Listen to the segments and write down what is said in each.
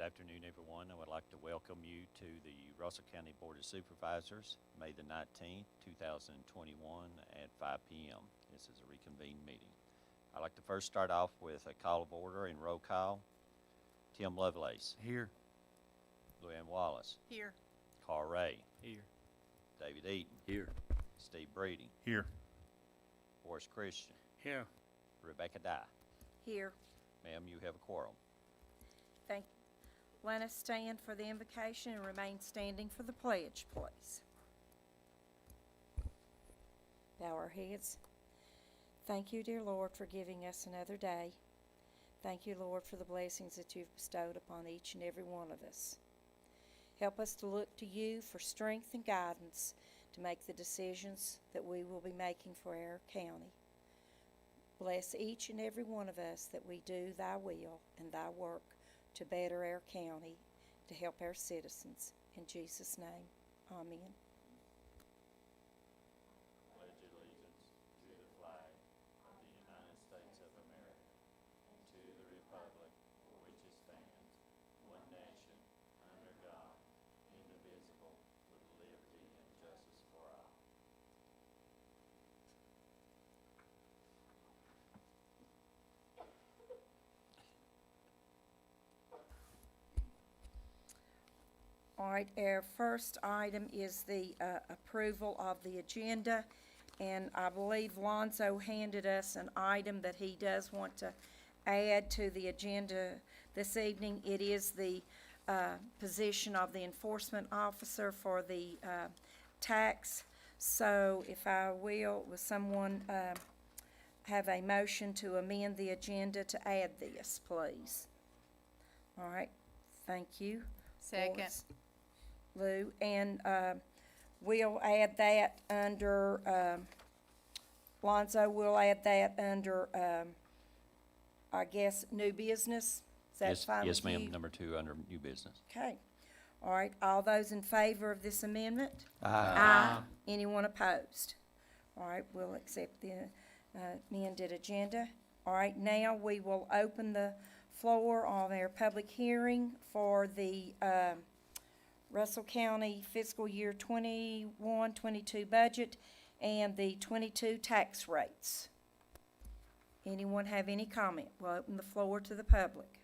Good afternoon, everyone. I would like to welcome you to the Russell County Board of Supervisors, May the 19th, 2021 at 5 p.m. This is a reconvened meeting. I'd like to first start off with a call of order and roll call. Tim Lovelace. Here. Luann Wallace. Here. Carl Ray. Here. David Eaton. Here. Steve Breeding. Here. Horace Christian. Here. Rebecca Dye. Here. Ma'am, you have a quorum. Thank you. Let us stand for the invocation and remain standing for the pledge, please. Bow our heads. Thank you, dear Lord, for giving us another day. Thank you, Lord, for the blessings that you've bestowed upon each and every one of us. Help us to look to you for strength and guidance to make the decisions that we will be making for our county. Bless each and every one of us that we do thy will and thy work to better our county, to help our citizens. In Jesus' name, amen. Pledge allegiance to the flag of the United States of America and to the republic for which it stands, one nation, under God, indivisible, with liberty and justice for all. All right, our first item is the approval of the agenda, and I believe Lonzo handed us an item that he does want to add to the agenda this evening. It is the position of the enforcement officer for the tax. So if I will someone have a motion to amend the agenda to add this, please? All right, thank you. Second. Lois, Lou, and we'll add that under, Lonzo, we'll add that under, I guess, new business. Is that Yes, fine yes, with you? ma'am. Number 2 under new business. Okay. All right, all those in favor of this amendment? Aye. Anyone opposed? All right, we'll accept the amended agenda. All right, now we will open the floor on our public hearing for the Russell County fiscal year 21-22 budget and the 22 tax rates. Anyone have any comment? We'll open the floor to the public.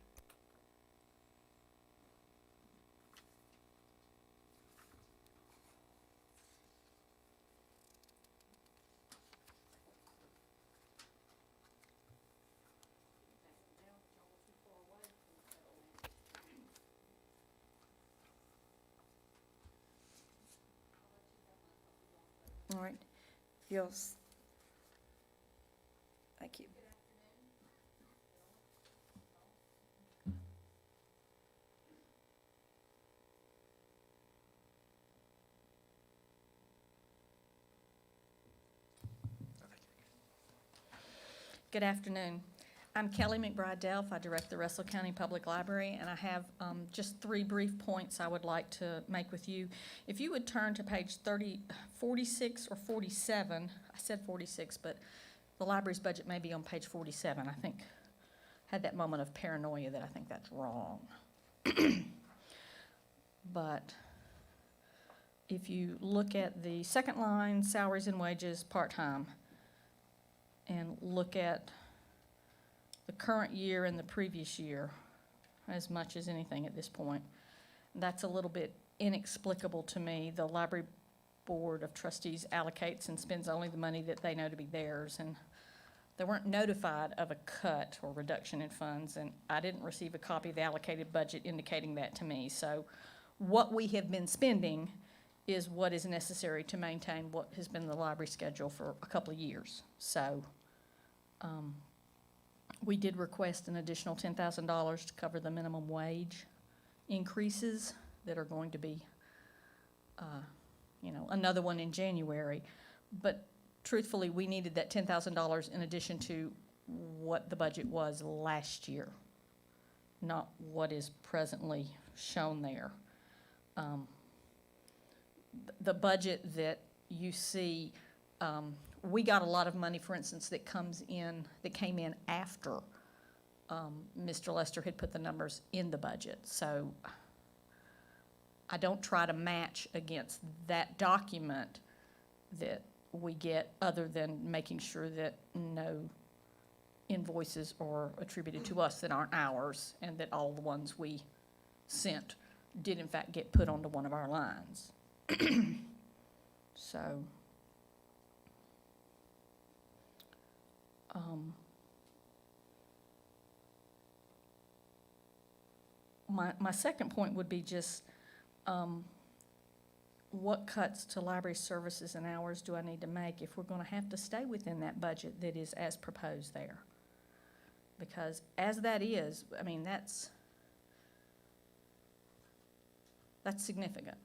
All right, Yes. Thank you. Good afternoon. I'm Kelly McBride-Delph. I direct the Russell County Public Library, and I have just 3 brief points I would like to make with you. If you would turn to page 46 or 47, I said 46, but the library's budget may be on page 47. I think, had that moment of paranoia that I think that's wrong. But if you look at the second line, salaries and wages, part-time, and look at the current year and the previous year as much as anything at this point, that's a little bit inexplicable to me. The library board of trustees allocates and spends only the money that they know to be theirs, and they weren't notified of a cut or reduction in funds, and I didn't receive a copy of the allocated budget indicating that to me. So what we have been spending is what is necessary to maintain what has been the library schedule for a couple of years. So we did request an additional $10,000 to cover the minimum wage increases that are going to be, another one in January. But truthfully, we needed that $10,000 in addition to what the budget was last year, not what is presently shown there. The budget that you see, we got a lot of money, for instance, that came in after Mr. Lester had put the numbers in the budget. So I don't try to match against that document that we get, other than making sure that no invoices are attributed to us that aren't ours, and that all the ones we sent did in fact get put onto one of our lines. So, my second point would be just, what cuts to library services and hours do I need to make if we're gonna have to stay within that budget that is as proposed there? Because as that is, I mean, that's significant.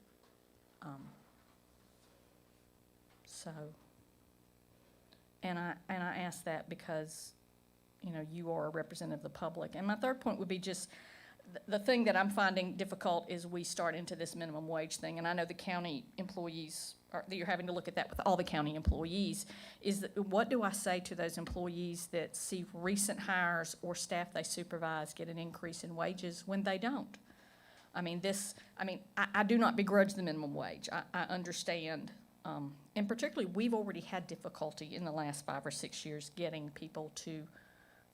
So, and I ask that because, you know, you are a representative of the public. And my third point would be just, the thing that I'm finding difficult is we start into this minimum wage thing, and I know the county employees, that you're having to look at that with all the county employees, is that, what do I say to those employees that see recent hires or staff they supervise get an increase in wages when they don't? I mean, I do not begrudge the minimum wage. I understand, and particularly, we've already had difficulty in the last 5 or 6 years getting people to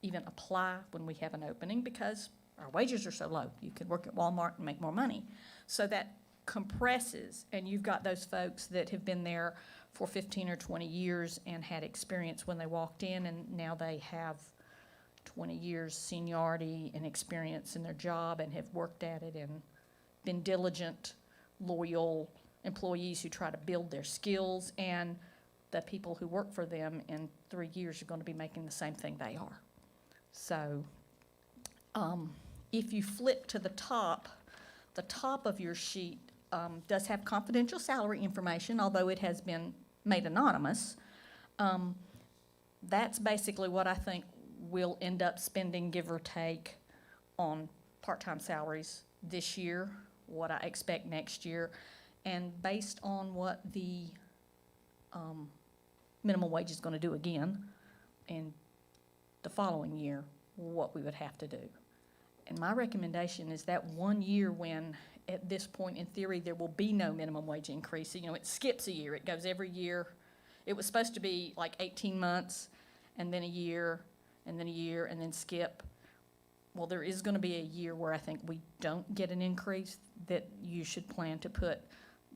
even apply when we have an opening, because our wages are so low. You could work at Walmart and make more money. So that compresses, and you've got those folks that have been there for 15 or 20 years and had experience when they walked in, and now they have 20 years seniority and experience in their job and have worked at it and been diligent, loyal employees who try to build their skills, and the people who work for them in 3 years are going to be making the same thing they are. So, if you flip to the top of your sheet does have confidential salary information, although it has been made anonymous. That's basically what I think we'll end up spending, give or take, on part-time salaries this year, what I expect next year, and based on what the minimum wage is going to do again in the following year, what we would have to do. And my recommendation is that 1 year when, at this point in theory, there will be no minimum wage increase. You know, it skips a year. It goes every year. It was supposed to be like 18 months, and then a year, and then a year, and then skip. Well, there is going to be a year where I think we don't get an increase, that you should plan to put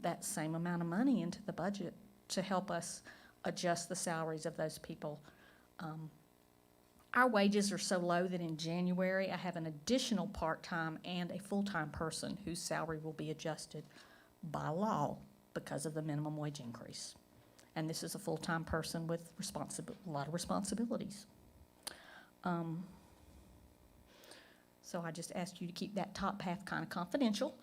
that same amount of money into the budget to help us adjust the salaries of those people. Our wages are so low that in January, I have an additional part-time and a full-time person whose salary will be adjusted by law because of the minimum wage increase. And this is a full-time person with a lot of responsibilities. So I just asked you to keep that top half kind of confidential.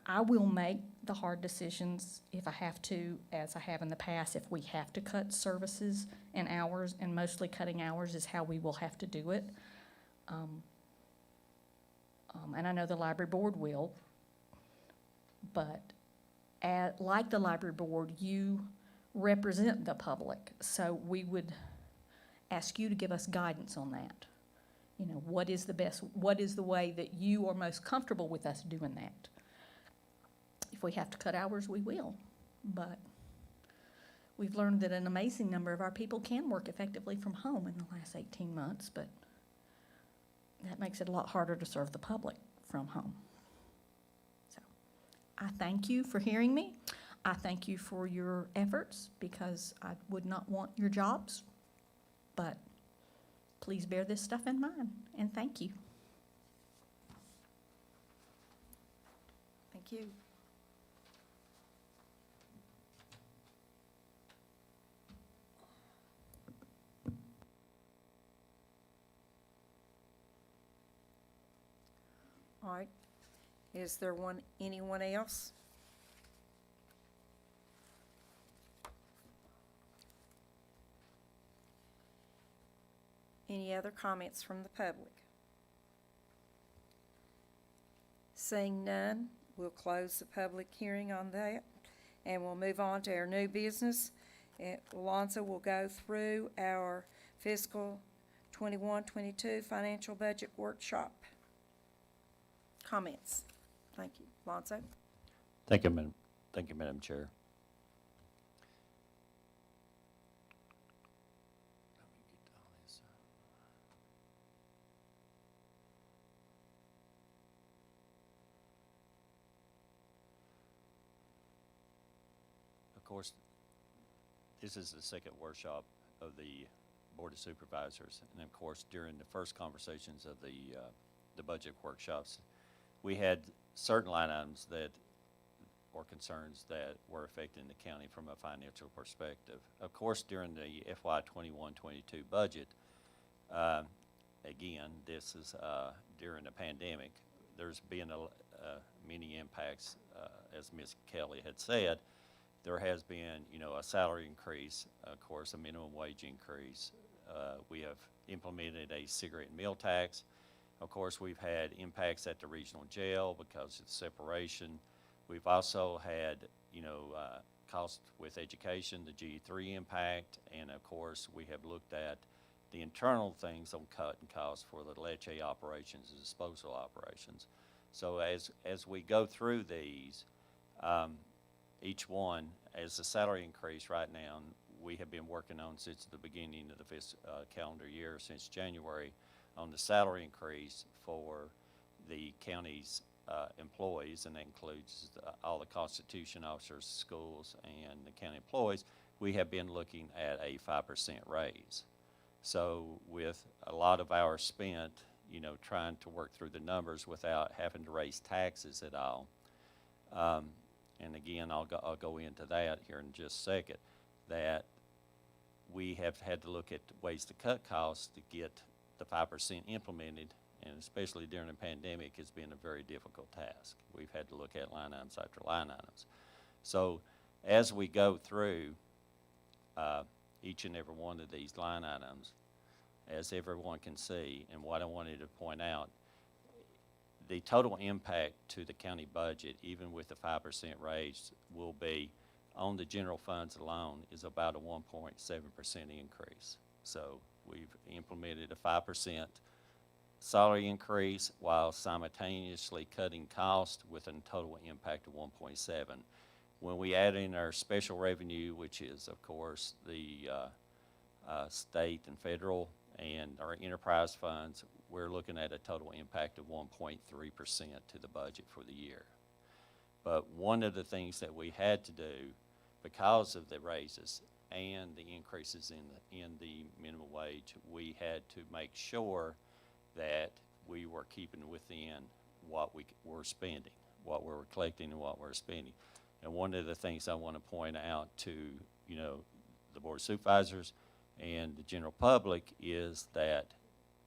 I will make the hard decisions if I have to, as I have in the past. If we have to cut services and hours, and mostly cutting hours is how we will have to do it. And I know the library board will, but like the library board, you represent the public, so we would ask you to give us guidance on that. You know, what is the way that you are most comfortable with us doing that? If we have to cut hours, we will, but we've learned that an amazing number of our people can work effectively from home in the last 18 months, but that makes it a lot harder to serve the public from home. So I thank you for hearing me. I thank you for your efforts, because I would not want your jobs, but please bear this stuff in mind, and thank you. Thank you. All right. Is there anyone else? Any other comments from the public? Seeing none, we'll close the public hearing on that, and we'll move on to our new business. Alonzo will go through our fiscal 21-22 financial budget workshop. Comments? Thank you. Lonzo? Thank you, Madam Chair. Of course, this is the second workshop of the Board of Supervisors, and of course, during the first conversations of the budget workshops, we had certain line items that or concerns that were affecting the county from a financial perspective. Of course, during the FY 21-22 budget, again, this is during the pandemic, there's been many impacts, as Ms. Kelly had said. There has been, a salary increase, of course, a minimum wage increase. We have implemented a cigarette and meal tax. Of course, we've had impacts at the regional jail because of separation. We've also had, cost with education, the G3 impact, and of course, we have looked at the internal things on cutting costs for the leachate operations and disposal operations. So as we go through these, each one, as the salary increase right now, we have been working on since the beginning of the calendar year, since January, on the salary increase for the county's employees, and that includes all the Constitution officers, schools, and the county employees. We have been looking at a 5% raise. So with a lot of hours spent, trying to work through the numbers without having to raise taxes at all. And again, I'll go into that here in just a second, that we have had to look at ways to cut costs to get the 5% implemented, and especially during the pandemic, it's been a very difficult task. We've had to look at line items after line items. So as we go through each and every one of these line items, as everyone can see, and what I wanted to point out, the total impact to the county budget, even with the 5% raise, will be, on the general funds alone, is about a 1.7% increase. So we've implemented a 5% salary increase while simultaneously cutting costs with a total impact of 1.7. When we add in our special revenue, which is, of course, the state and federal and our enterprise funds, we're looking at a total impact of 1.3% to the budget for the year. But one of the things that we had to do, because of the raises and the increases in the minimum wage, we had to make sure that we were keeping within what we were spending, what we were collecting and what we're spending. And one of the things I want to point out to, the Board of Supervisors and the general public is that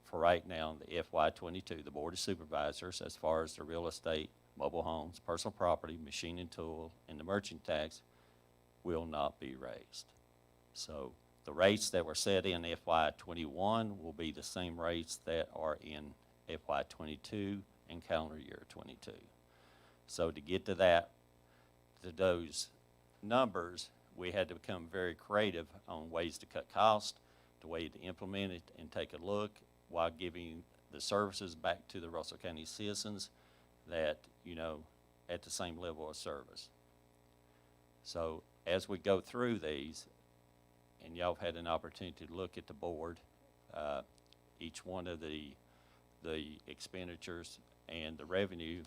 for right now, the FY 22, the Board of Supervisors, as far as the real estate, mobile homes, personal property, machine and tool, and the merchant tax, will not be raised. So the rates that were set in FY 21 will be the same rates that are in FY 22 and calendar year 22. So to get to those numbers, we had to become very creative on ways to cut costs, the way to implement it and take a look while giving the services back to the Russell County citizens that, at the same level of service. So as we go through these, and y'all have had an opportunity to look at the board, each one of the expenditures and the revenue,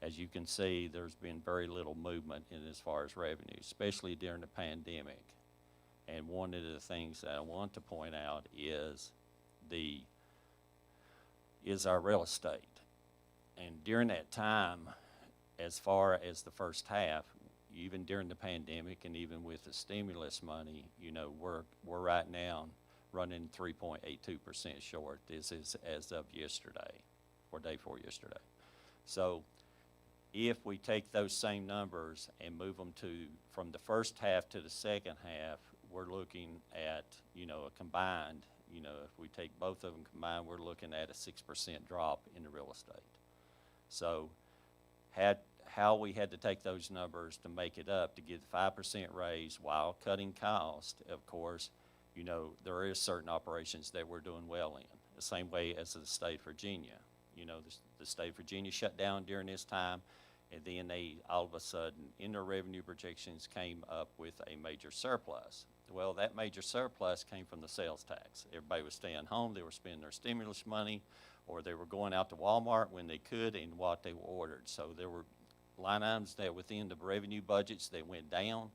as you can see, there's been very little movement in as far as revenue, especially during the pandemic. And one of the things that I want to point out is our real estate. And during that time, as far as the first half, even during the pandemic and even with the stimulus money, we're right now running 3.82% short. This is as of yesterday, or day before yesterday. So if we take those same numbers and move them from the first half to the second half, we're looking at, a combined, if we take both of them combined, we're looking at a 6% drop in the real estate. So how we had to take those numbers to make it up, to get the 5% raise while cutting cost, of course, there is certain operations that we're doing well in. the same way as the state of Virginia. You know, the state of Virginia shut down during this time, and then they, all of a sudden, in their revenue projections, came up with a major surplus. Well, that major surplus came from the sales tax. Everybody was staying home, they were spending their stimulus money, or they were going out to Walmart when they could and what they were ordered. So there were line items that within the revenue budgets that went down,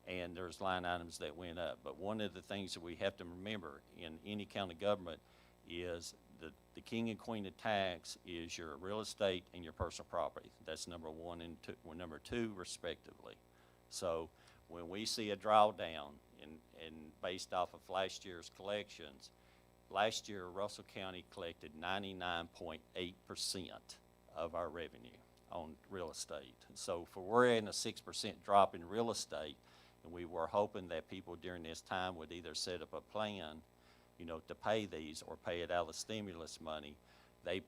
and there's line items that went up. But one of the things that we have to remember in any county government is the king and queen of tax is your real estate and your personal property. That's number one and two, well, number two respectively. So when we see a drawdown and based off of last year's collections, last year Russell County collected 99.8% of our revenue on real estate. So for we're in a 6% drop in real estate, and we were hoping that people during this time would either set up a plan, you know, to pay these or pay it out of the stimulus money. They,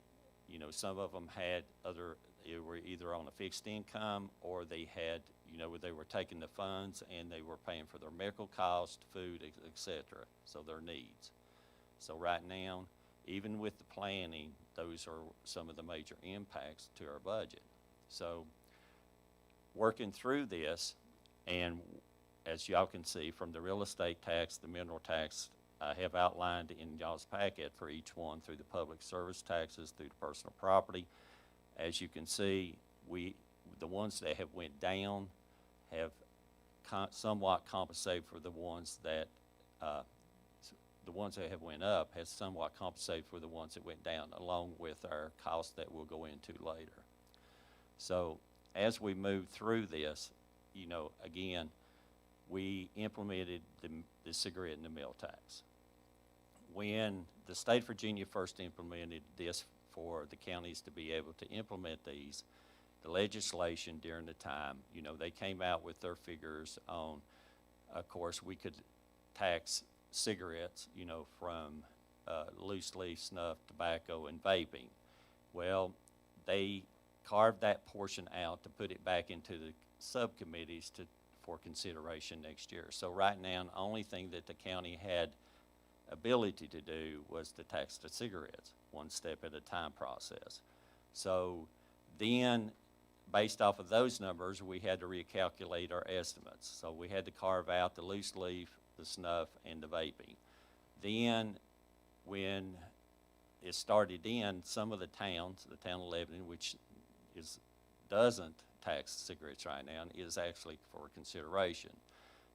you know, some of them had they were either on a fixed income or they had, you know, they were taking the funds and they were paying for their medical costs, food, et cetera, so their needs. So right now, even with the planning, those are some of the major impacts to our budget. So working through this, and as y'all can see from the real estate tax, the mineral tax, I have outlined in y'all's packet for each one through the public service taxes, through the personal property. As you can see, the ones that have went down have somewhat compensated for the ones that have went up has somewhat compensated for the ones that went down, along with our costs that we'll go into later. So as we move through this, you know, again, we implemented the cigarette and the meal tax. When the state of Virginia first implemented this for the counties to be able to implement these, the legislation during the time, you know, they came out with their figures on, of course, we could tax cigarettes, you know, from loose leaf snuff, tobacco, and vaping. Well, they carved that portion out to put it back into the subcommittees for consideration next year. So right now, the only thing that the county had ability to do was to tax the cigarettes, one step at a time process. So then, based off of those numbers, we had to recalculate our estimates. So we had to carve out the loose leaf, the snuff, and the vaping. Then, when it started in, some of the towns, the town of Lebanon, which doesn't tax cigarettes right now, is actually for consideration.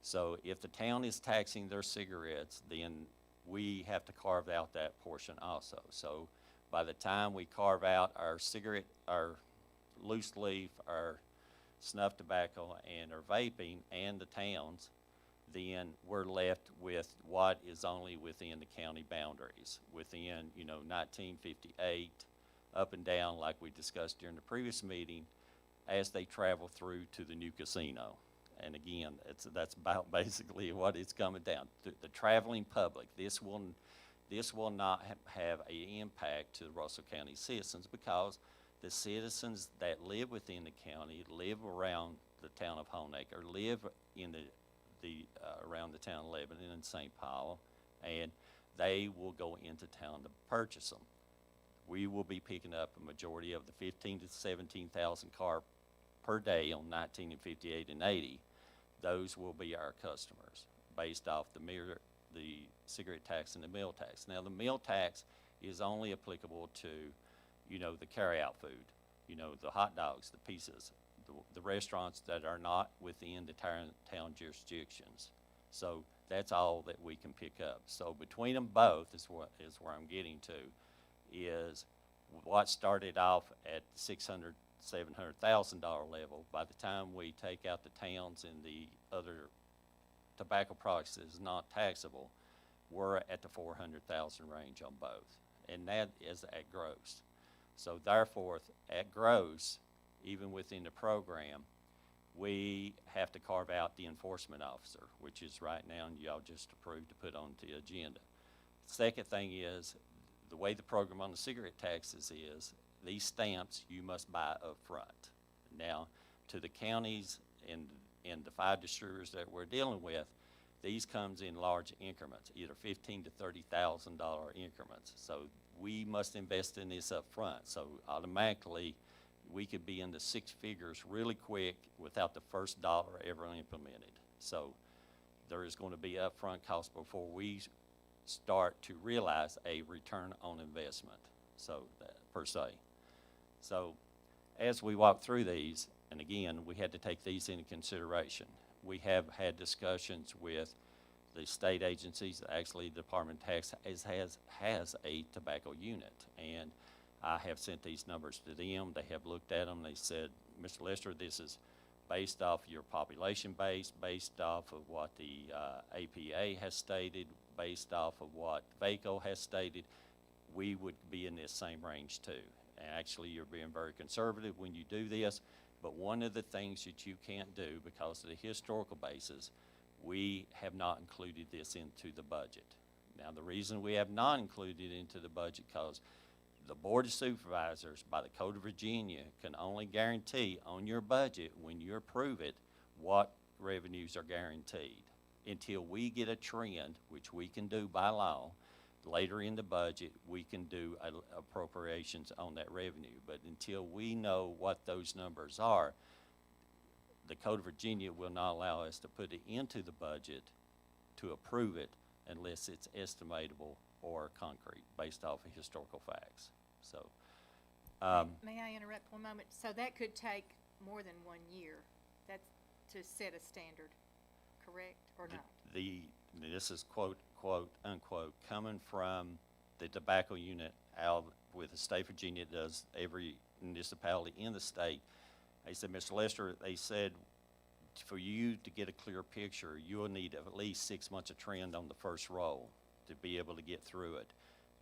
So if the town is taxing their cigarettes, then we have to carve out that portion also. So by the time we carve out our cigarette, our loose leaf, our snuff tobacco, and our vaping, and the towns, then we're left with what is only within the county boundaries, within, you know, 1958, up and down like we discussed during the previous meeting, as they travel through to the new casino. And again, that's about basically what it's coming down to. The traveling public, this will not have an impact to the Russell County citizens, because the citizens that live within the county live around the town of Honaker, live in around the town of Lebanon and St. Paul, and they will go into town to purchase them. We will be picking up a majority of the 15,000 to 17,000 car per day on 19 and 58 and 80. Those will be our customers based off the cigarette tax and the meal tax. Now, the meal tax is only applicable to, you know, the carry-out food, you know, the hot dogs, the pizzas, the restaurants that are not within the town jurisdictions. So that's all that we can pick up. So between them both is where I'm getting to, is what started off at $600,000, $700,000 level. By the time we take out the towns and the other tobacco products that is not taxable, we're at the 400,000 range on both, and that is at gross. So therefore, at gross, even within the program, we have to carve out the enforcement officer, which is right now, and y'all just approved to put on the agenda. Second thing is, the way the program on the cigarette taxes is, these stamps you must buy up front. Now, to the counties and the 5 distributors that we're dealing with, these comes in large increments, either $15,000 to $30,000 increments. So we must invest in this up front. So automatically, we could be into six figures really quick without the first dollar ever implemented. So there is going to be upfront costs before we start to realize a return on investment, so that, per se. So as we walk through these, and again, we had to take these into consideration. We have had discussions with the state agencies. Actually, the Department of Tax has a tobacco unit, and I have sent these numbers to them. They have looked at them. They said, Mr. Lester, this is based off your population base, based off of what the APA has stated, based off of what VACO has stated. We would be in this same range too. And actually, you're being very conservative when you do this, but one of the things that you can't do because of the historical basis, we have not included this into the budget. Now, the reason we have not included it into the budget because the Board of Supervisors, by the Code of Virginia, can only guarantee on your budget, when you approve it, what revenues are guaranteed. Until we get a trend, which we can do by law, later in the budget, we can do appropriations on that revenue. But until we know what those numbers are, the Code of Virginia will not allow us to put it into the budget to approve it unless it's estimatable or concrete, based off of historical facts. So, May I interrupt one moment? So that could take more than 1 year, that's to set a standard, correct, or not? This is quote, quote, unquote, coming from the tobacco unit out with the state of Virginia. It does every municipality in the state. They said, Mr. Lester, they said, for you to get a clear picture, you'll need at least 6 months of trend on the first roll to be able to get through it.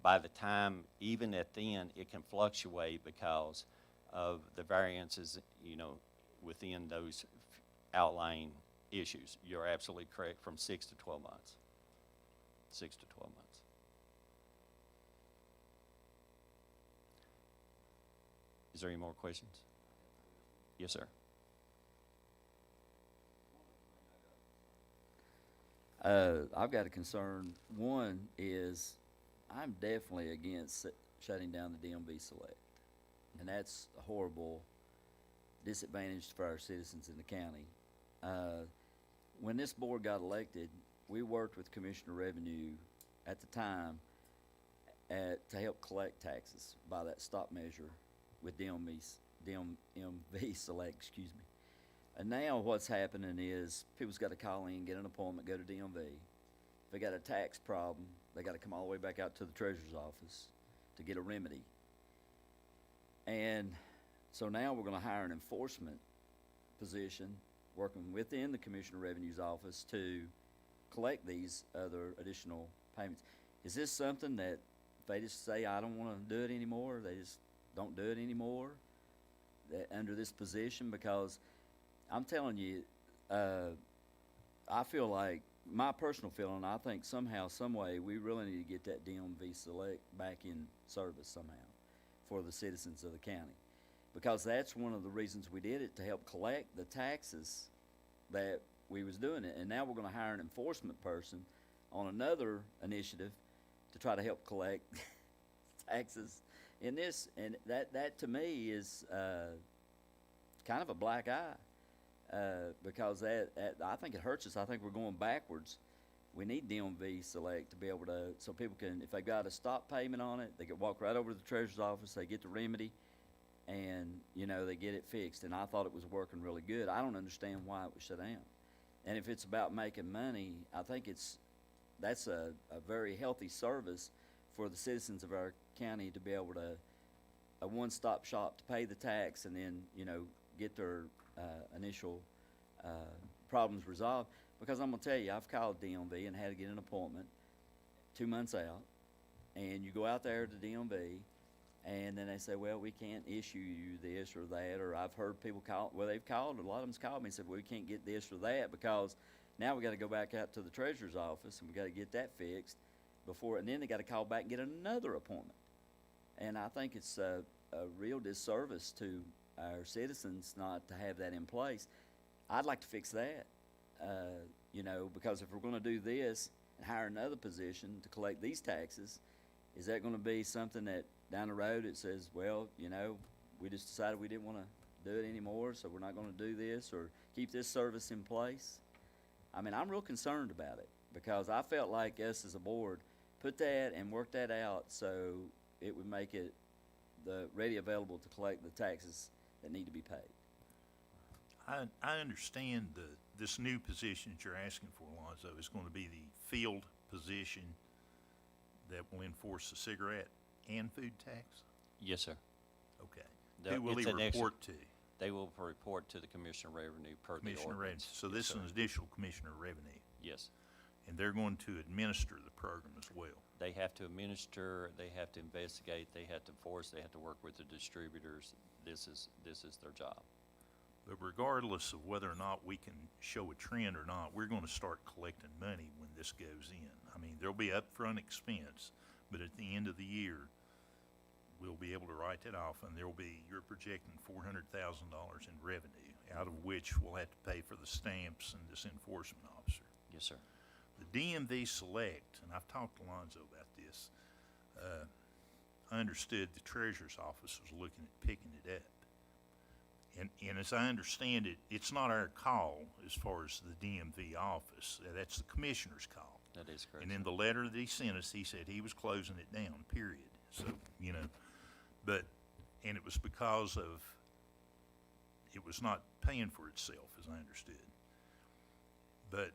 By the time, even at then, it can fluctuate because of the variances, you know, within those outlying issues. You're absolutely correct, from 6 to 12 months. 6 to 12 months. Is there any more questions? Yes, sir. I've got a concern. One is I'm definitely against shutting down the DMV Select. And that's a horrible disadvantage for our citizens in the county. When this board got elected, we worked with Commissioner Revenue at the time to help collect taxes by that stop measure with DMV Select, excuse me. And now what's happening is people's got to call in, get an appointment, go to DMV. If they got a tax problem, they got to come all the way back out to the treasurer's office to get a remedy. And so now we're going to hire an enforcement position working within the Commissioner of Revenue's office to collect these other additional payments. Is this something that if they just say, I don't want to do it anymore, they just don't do it anymore under this position? Because I'm telling you, I feel like, my personal feeling, I think somehow, some way, we really need to get that DMV Select back in service somehow for the citizens of the county. Because that's one of the reasons we did it, to help collect the taxes that we was doing it. And now we're going to hire an enforcement person on another initiative to try to help collect taxes in this. And that to me is kind of a black eye. Because I think it hurts us. I think we're going backwards. We need DMV Select to be able to, so people can, if they got a stop payment on it, they can walk right over to the treasurer's office, they get the remedy, and, you know, they get it fixed. And I thought it was working really good. I don't understand why it was shut down. And if it's about making money, I think that's a very healthy service for the citizens of our county to be able to, a one-stop shop to pay the tax and then, you know, get their initial problems resolved. Because I'm going to tell you, I've called DMV and had to get an appointment 2 months out, and you go out there to DMV, and then they say, well, we can't issue you this or that. Or I've heard people call, well, they've called, a lot of them's called me and said, well, we can't get this or that because now we got to go back out to the treasurer's office and we got to get that fixed before, and then they got to call back and get another appointment. And I think it's a real disservice to our citizens not to have that in place. I'd like to fix that. You know, because if we're gonna do this and hire another position to collect these taxes, is that gonna be something that down the road it says, well, you know, we just decided we didn't wanna do it anymore, so we're not gonna do this or keep this service in place? I mean, I'm real concerned about it, because I felt like us as a board put that and worked that out so it would make it ready available to collect the taxes that need to be paid. I understand this new position that you're asking for, Alonzo, is going to be the field position that will enforce the cigarette and food tax? Yes, sir. Okay. The- Who will it's he an extra- report to? They will report to the Commissioner of Revenue per the Commissioner Revenue. ordinance. So Yes, this is sir. an additional Commissioner of Revenue, Yes. and they're going to administer the program as well. They have to administer, they have to investigate, they have to enforce, they have to work with the distributors. This is their job. But regardless of whether or not we can show a trend or not, we're gonna start collecting money when this goes in. I mean, there'll be upfront expense, but at the end of the year, we'll be able to write that off, and you're projecting $400,000 in revenue, out of which we'll have to pay for the stamps and this enforcement officer. Yes, sir. The DMV Select, and I've talked to Lonzo about this, I understood the treasurer's office was looking at picking it up. And as I understand it, it's not our call as far as the DMV office. That's the commissioner's call. That is correct. And in the letter that he sent us, he said he was closing it down, period. So, you know, and it was because it was not paying for itself, as I understood. But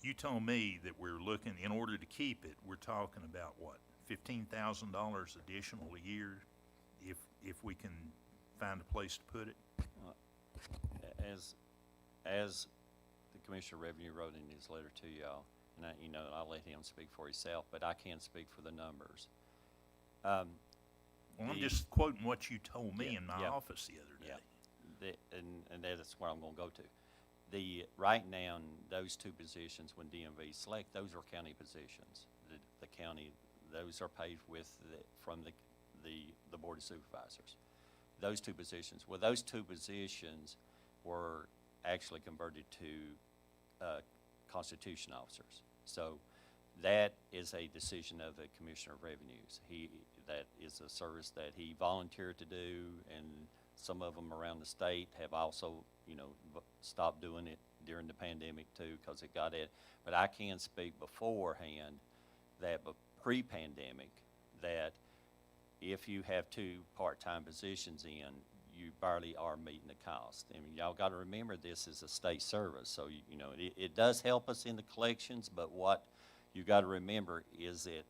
you told me that we're looking, in order to keep it, we're talking about what, $15,000 additional a year if we can find a place to put it? As the Commissioner of Revenue wrote in his letter to y'all, and I'll let him speak for himself, but I can't speak for the numbers. Well, I'm The- just quoting what you told me Yeah, in my yeah. office the other Yeah. day. And that's where I'm gonna go to. Right now, those two positions, when DMV select, those are county positions. The county, those are paid from the Board of Supervisors. Those two positions, those two positions were actually converted to Constitution officers. So that is a decision of the Commissioner of Revenues. That is a service that he volunteered to do, and some of them around the state have also, stopped doing it during the pandemic too, because it got it. But I can speak beforehand that, pre-pandemic, that if you have two part-time positions in, you barely are meeting the cost. I mean, y'all gotta remember this is a state service, so it does help us in the collections, but what you gotta remember is that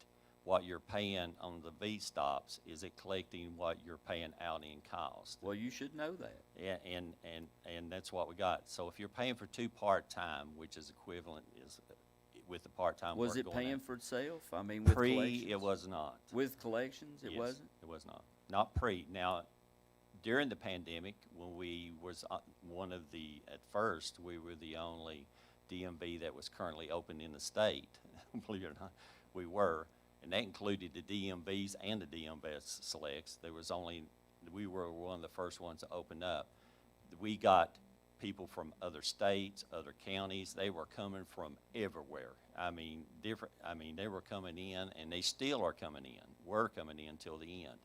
what you're paying on the V stops, is it collecting what you're paying out in cost? Well, you should know that. Yeah, and that's what we got. So if you're paying for two part-time, which is equivalent, with the part-time work Was it going paying out. for itself? I mean, with collections? It was not. With collections, it Yes, wasn't? It was not. Not pre. Now, during the pandemic, when we was at first, we were the only DMV that was currently open in the state. Believe it or not, we were. And that included the DMVs and the DMVS selects. We were one of the first ones to open up. We got people from other states, other counties. They were coming from everywhere. They were coming in, and they still are coming in. We're coming in till the end.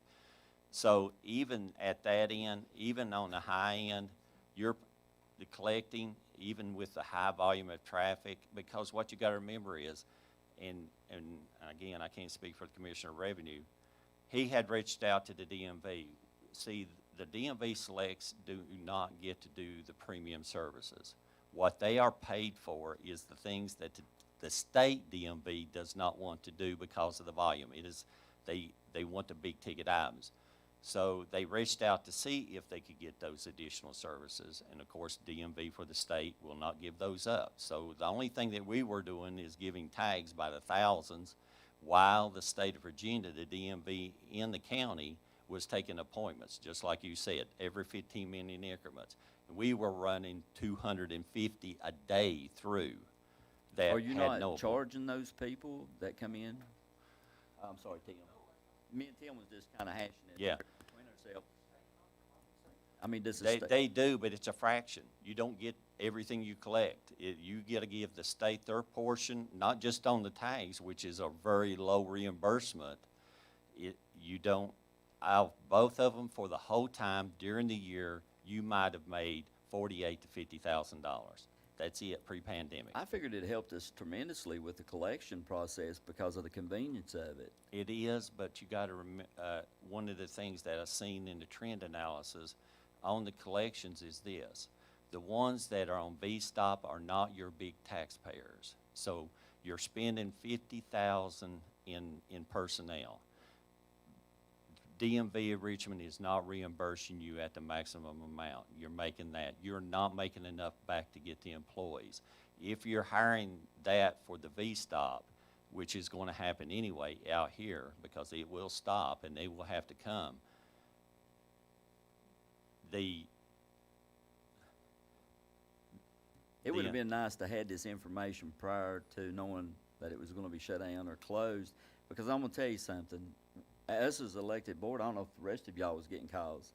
So even at that end, even on the high end, the collecting, even with the high volume of traffic, because what you got to remember is, and again, I can't speak for the Commissioner of Revenue, he had reached out to the DMV. See, the DMV selects do not get to do the premium services. What they are paid for is the things that the state DMV does not want to do because of the volume. They want the big ticket items. So they reached out to see if they could get those additional services, and of course, DMV for the state will not give those up. So the only thing that we were doing is giving tags by the thousands, while the state of Virginia, the DMV in the county, was taking appointments, just like you said, every 15-minute increments. We were running 250 a day through that Are you had not no charging those people that come in? I'm sorry, Tim. Me and Tim was just kind of hashing it Yeah. between ourselves. I mean, does the They, state? they do, but it's a fraction. You don't get everything you collect. You gotta give the state their portion, not just on the tags, which is a very low reimbursement. You don't, out of both of them for the whole time during the year, you might have made $48,000 to $50,000. That's it, pre-pandemic. I figured it helped us tremendously with the collection process because of the convenience of it. It is, but you gotta one of the things that I've seen in the trend analysis on the collections is this. The ones that are on V-stop are not your big taxpayers. So you're spending $50,000 in personnel. DMV of Richmond is not reimbursing you at the maximum amount. You're making that. You're not making enough back to get the employees. If you're hiring that for the V-stop, which is gonna happen anyway out here, because it will stop and they will have to come, It would have The- been nice to had this information prior to knowing that it was gonna be shut down or closed, because I'm gonna tell you something. Us as elected board, I don't know if the rest of y'all was getting calls.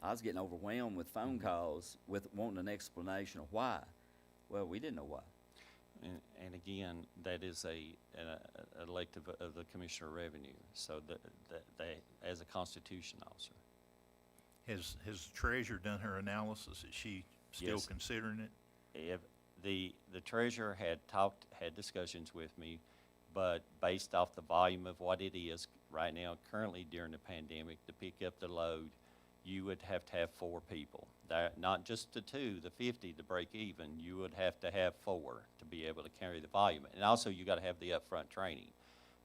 I was getting overwhelmed with phone calls with wanting an explanation of why. Well, we didn't know why. And again, that is an elective of the Commissioner of Revenue, so they, as a Constitution officer. Has the treasurer done her analysis? Is she still Yes. considering it? If the treasurer had discussions with me, but based off the volume of what it is right now, currently during the pandemic, to pick up the load, you would have to have 4 people. Not just the 2, the 50 to break even, you would have to have 4 to be able to carry the volume. And also, you gotta have the upfront training.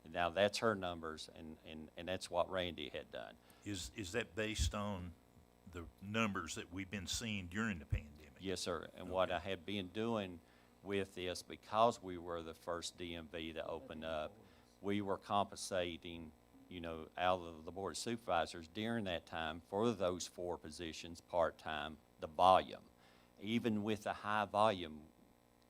And now, that's her numbers, and that's what Randy had done. Is that based on the numbers that we've been seeing during the pandemic? Yes, sir. And what I had been doing with this, because we were the first DMV to open up, we were compensating, out of the Board of Supervisors during that time for those 4 positions, part-time, the volume. Even with the high volume,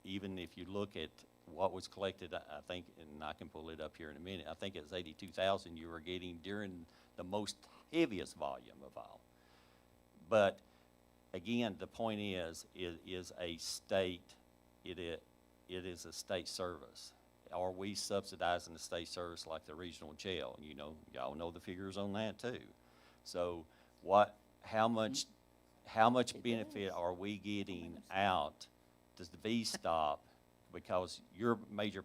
even if you look at what was collected, I think, and I can pull it up here in a minute, I think it was 82,000 you were getting during the most heaviest volume of all. But again, the point is a state, it is a state service. Are we subsidizing the state service like the regional jail? Y'all know the figures on that too. So how much benefit are we getting out? Does the V-stop, because your major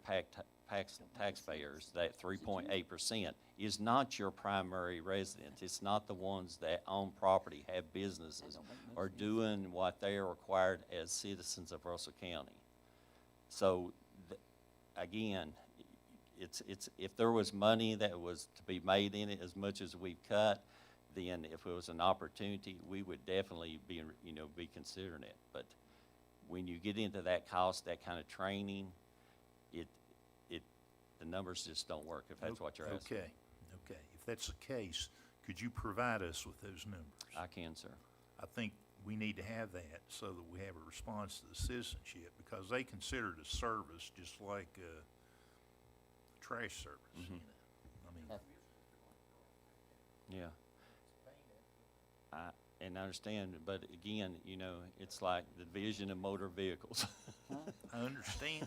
taxpayers, that 3.8%, is not your primary residence. It's not the ones that own property, have businesses, or doing what they are required as citizens of Russell County. So, again, it's if there was money that was to be made in it, as much as we've cut, then if it was an opportunity, we would definitely be considering it. But when you get into that cost, that kind of training, the numbers just don't work, if that's what you're asking. Okay. If that's the case, could you provide us with those numbers? I can, sir. I think we need to have that so that we have a response to the citizenship, because they consider it a service just like trash service, I mean, Yeah. And I understand, but again, it's like the division of motor vehicles. I understand,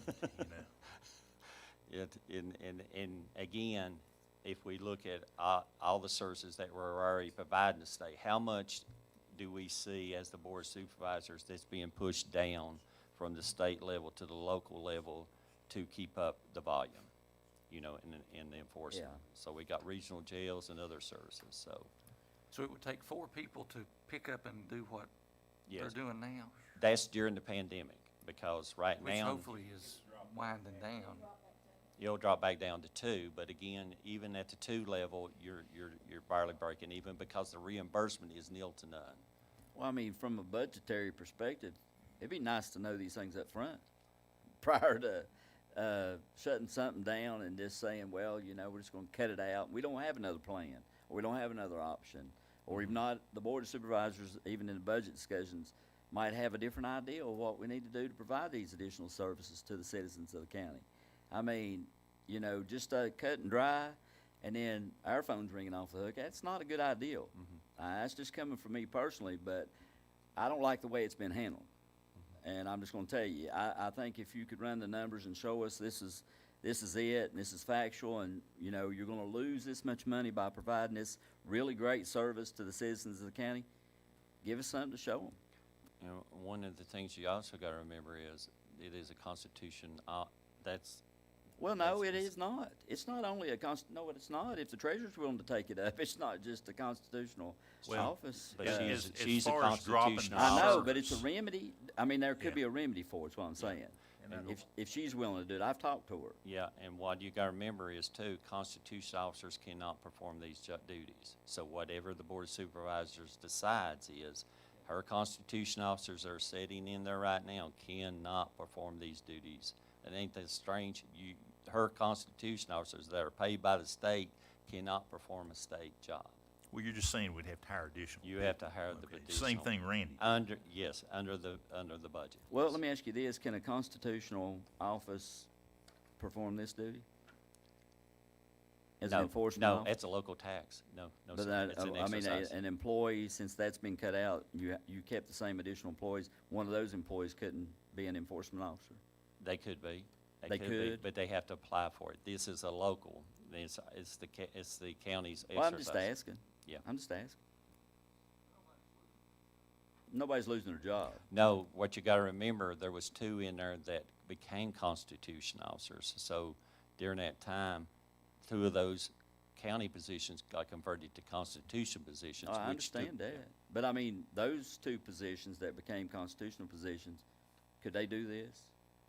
And again, if we look at all the services that we're already providing the state, how much do we see as the Board of Supervisors that's being pushed down from the state level to the local level to keep up the volume, in the enforcement? Yeah. So we got regional jails and other services, so, So it would take 4 people to pick up and do what yes. they're doing now, That's during the pandemic, because right which now, hopefully is winding down. you'll drop back down to 2, but again, even at the 2 level, you're barely breaking even, because the reimbursement is nil to none. Well, I mean, from a budgetary perspective, it'd be nice to know these things up front prior to shutting something down and just saying, well, we're just gonna cut it out. We don't have another plan, or we don't have another option. Or if not, the Board of Supervisors, even in the budget discussions, might have a different idea of what we need to do to provide these additional services to the citizens of the county. I mean, just cut and dry, and then our phone's ringing off the hook, that's not a good idea. That's just coming from me personally, but I don't like the way it's been handled. And I'm just gonna tell you, I think if you could run the numbers and show us this is it, and this is factual, and, you know, you're gonna lose this much money by providing this really great service to the citizens of the county, give us something to show them. You know, one of the things you also gotta remember is, it is a constitution, that's, Well, no, it That's- is not. It's not only a no, it's not. If the treasurer's willing to take it up, it's not just a constitutional Well, office. but As- she's, as she's a far as dropping constitutional the I know, officer. but it's a remedy. I mean, there could Yeah. be a remedy for it, is what I'm saying. And If she's willing to do it, I've talked to her. Yeah, and what you gotta remember is too, constitutional officers cannot perform these duties. So whatever the Board of Supervisors decides is, her constitutional officers that are sitting in there right now cannot perform these duties. It ain't that strange, her constitutional officers that are paid by the state cannot perform a state job. Well, you're just saying we'd have to hire additional. You have to hire the Okay. additional. Same thing Randy. Yes, under the budget. Well, let me ask you this, can a constitutional office perform this duty? As an No, enforcement no, officer? it's a local tax. No, But sir, that, it's an I mean, exercise. an employee, since that's been cut out, you kept the same additional employees, one of those employees couldn't be an enforcement officer? They could be. They be, could? but they have to apply for it. This is a local, it's the county's exercise. Well, I'm just asking. Yeah. I'm just asking. Nobody's losing their job. No, what you gotta remember, there was two in there that became constitution officers. So during that time, two of those county positions got converted to constitution positions. Oh, I which took- understand that. But I mean, those two positions that became constitutional positions, could they do this?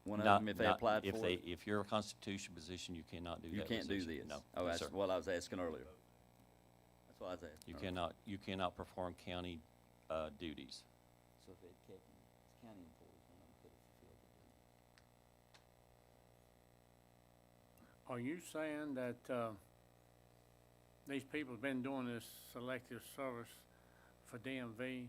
One of Not- them, if they not- applied if for they- it? If you're a constitution position, you cannot do that You can't do position. this? No, Oh, no, that's sir. what I was asking earlier. That's what I was asking. You cannot perform county, duties. So if they'd kept county employees, one of them could have fulfilled it. Are you saying that, these people have been doing this selective service for DMV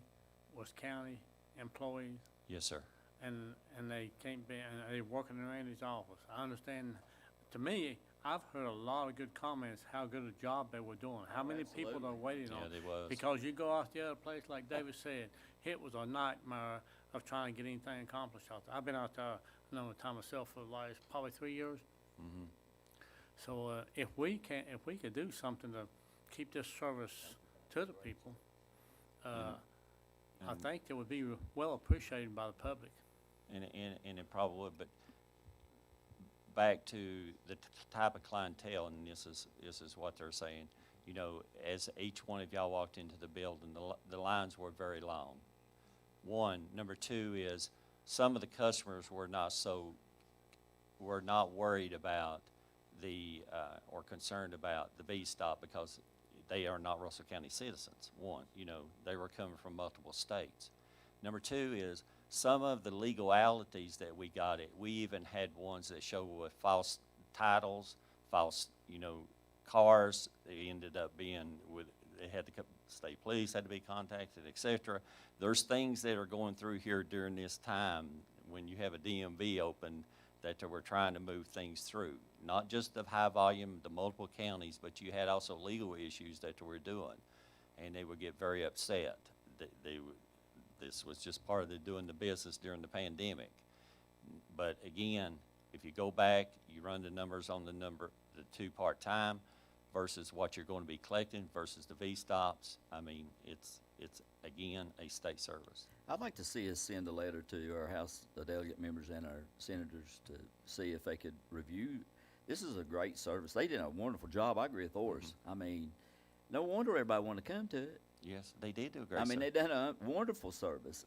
was county employees Yes, sir. and they can't be, and they're working in Randy's office? I understand, to me, I've heard a lot of good comments, how good a job they were doing, how many people they're Absolutely. waiting Yeah, on. they was. Because you go out the other place, like David said, it was a nightmare of trying to get anything accomplished out there. I've been out there a number of times myself for the last probably 3 years. Mhm. So, if we could do something to keep this service to the people, I And- think it would be well appreciated by the public. And it probably would, but back to the type of clientele, and this is what they're saying, you know, as each one of y'all walked into the building, the lines were very long. One. Number two is, some of the customers were not worried about or concerned about the B stop because they are not Russell County citizens. One, you know, they were coming from multiple states. Number two is, some of the legalities that we got it, we even had ones that show with false titles, false, you know, cars. They ended up being they had to, state police had to be contacted, et cetera. There's things that are going through here during this time when you have a DMV open that they were trying to move things through. Not just the high volume, the multiple counties, but you had also legal issues that they were doing. And they would get very upset. This was just part of doing the business during the pandemic. But again, if you go back, you run the numbers on the two part-time versus what you're going to be collecting versus the V-stops, I mean, it's again, a state service. I'd like to see us send a letter to our House delegate members and our senators to see if they could review. This is a great service. They did a wonderful job. I agree with Horace. I mean, no wonder everybody wanted to come to it. Yes, they did do a great I mean, service. they done a wonderful service.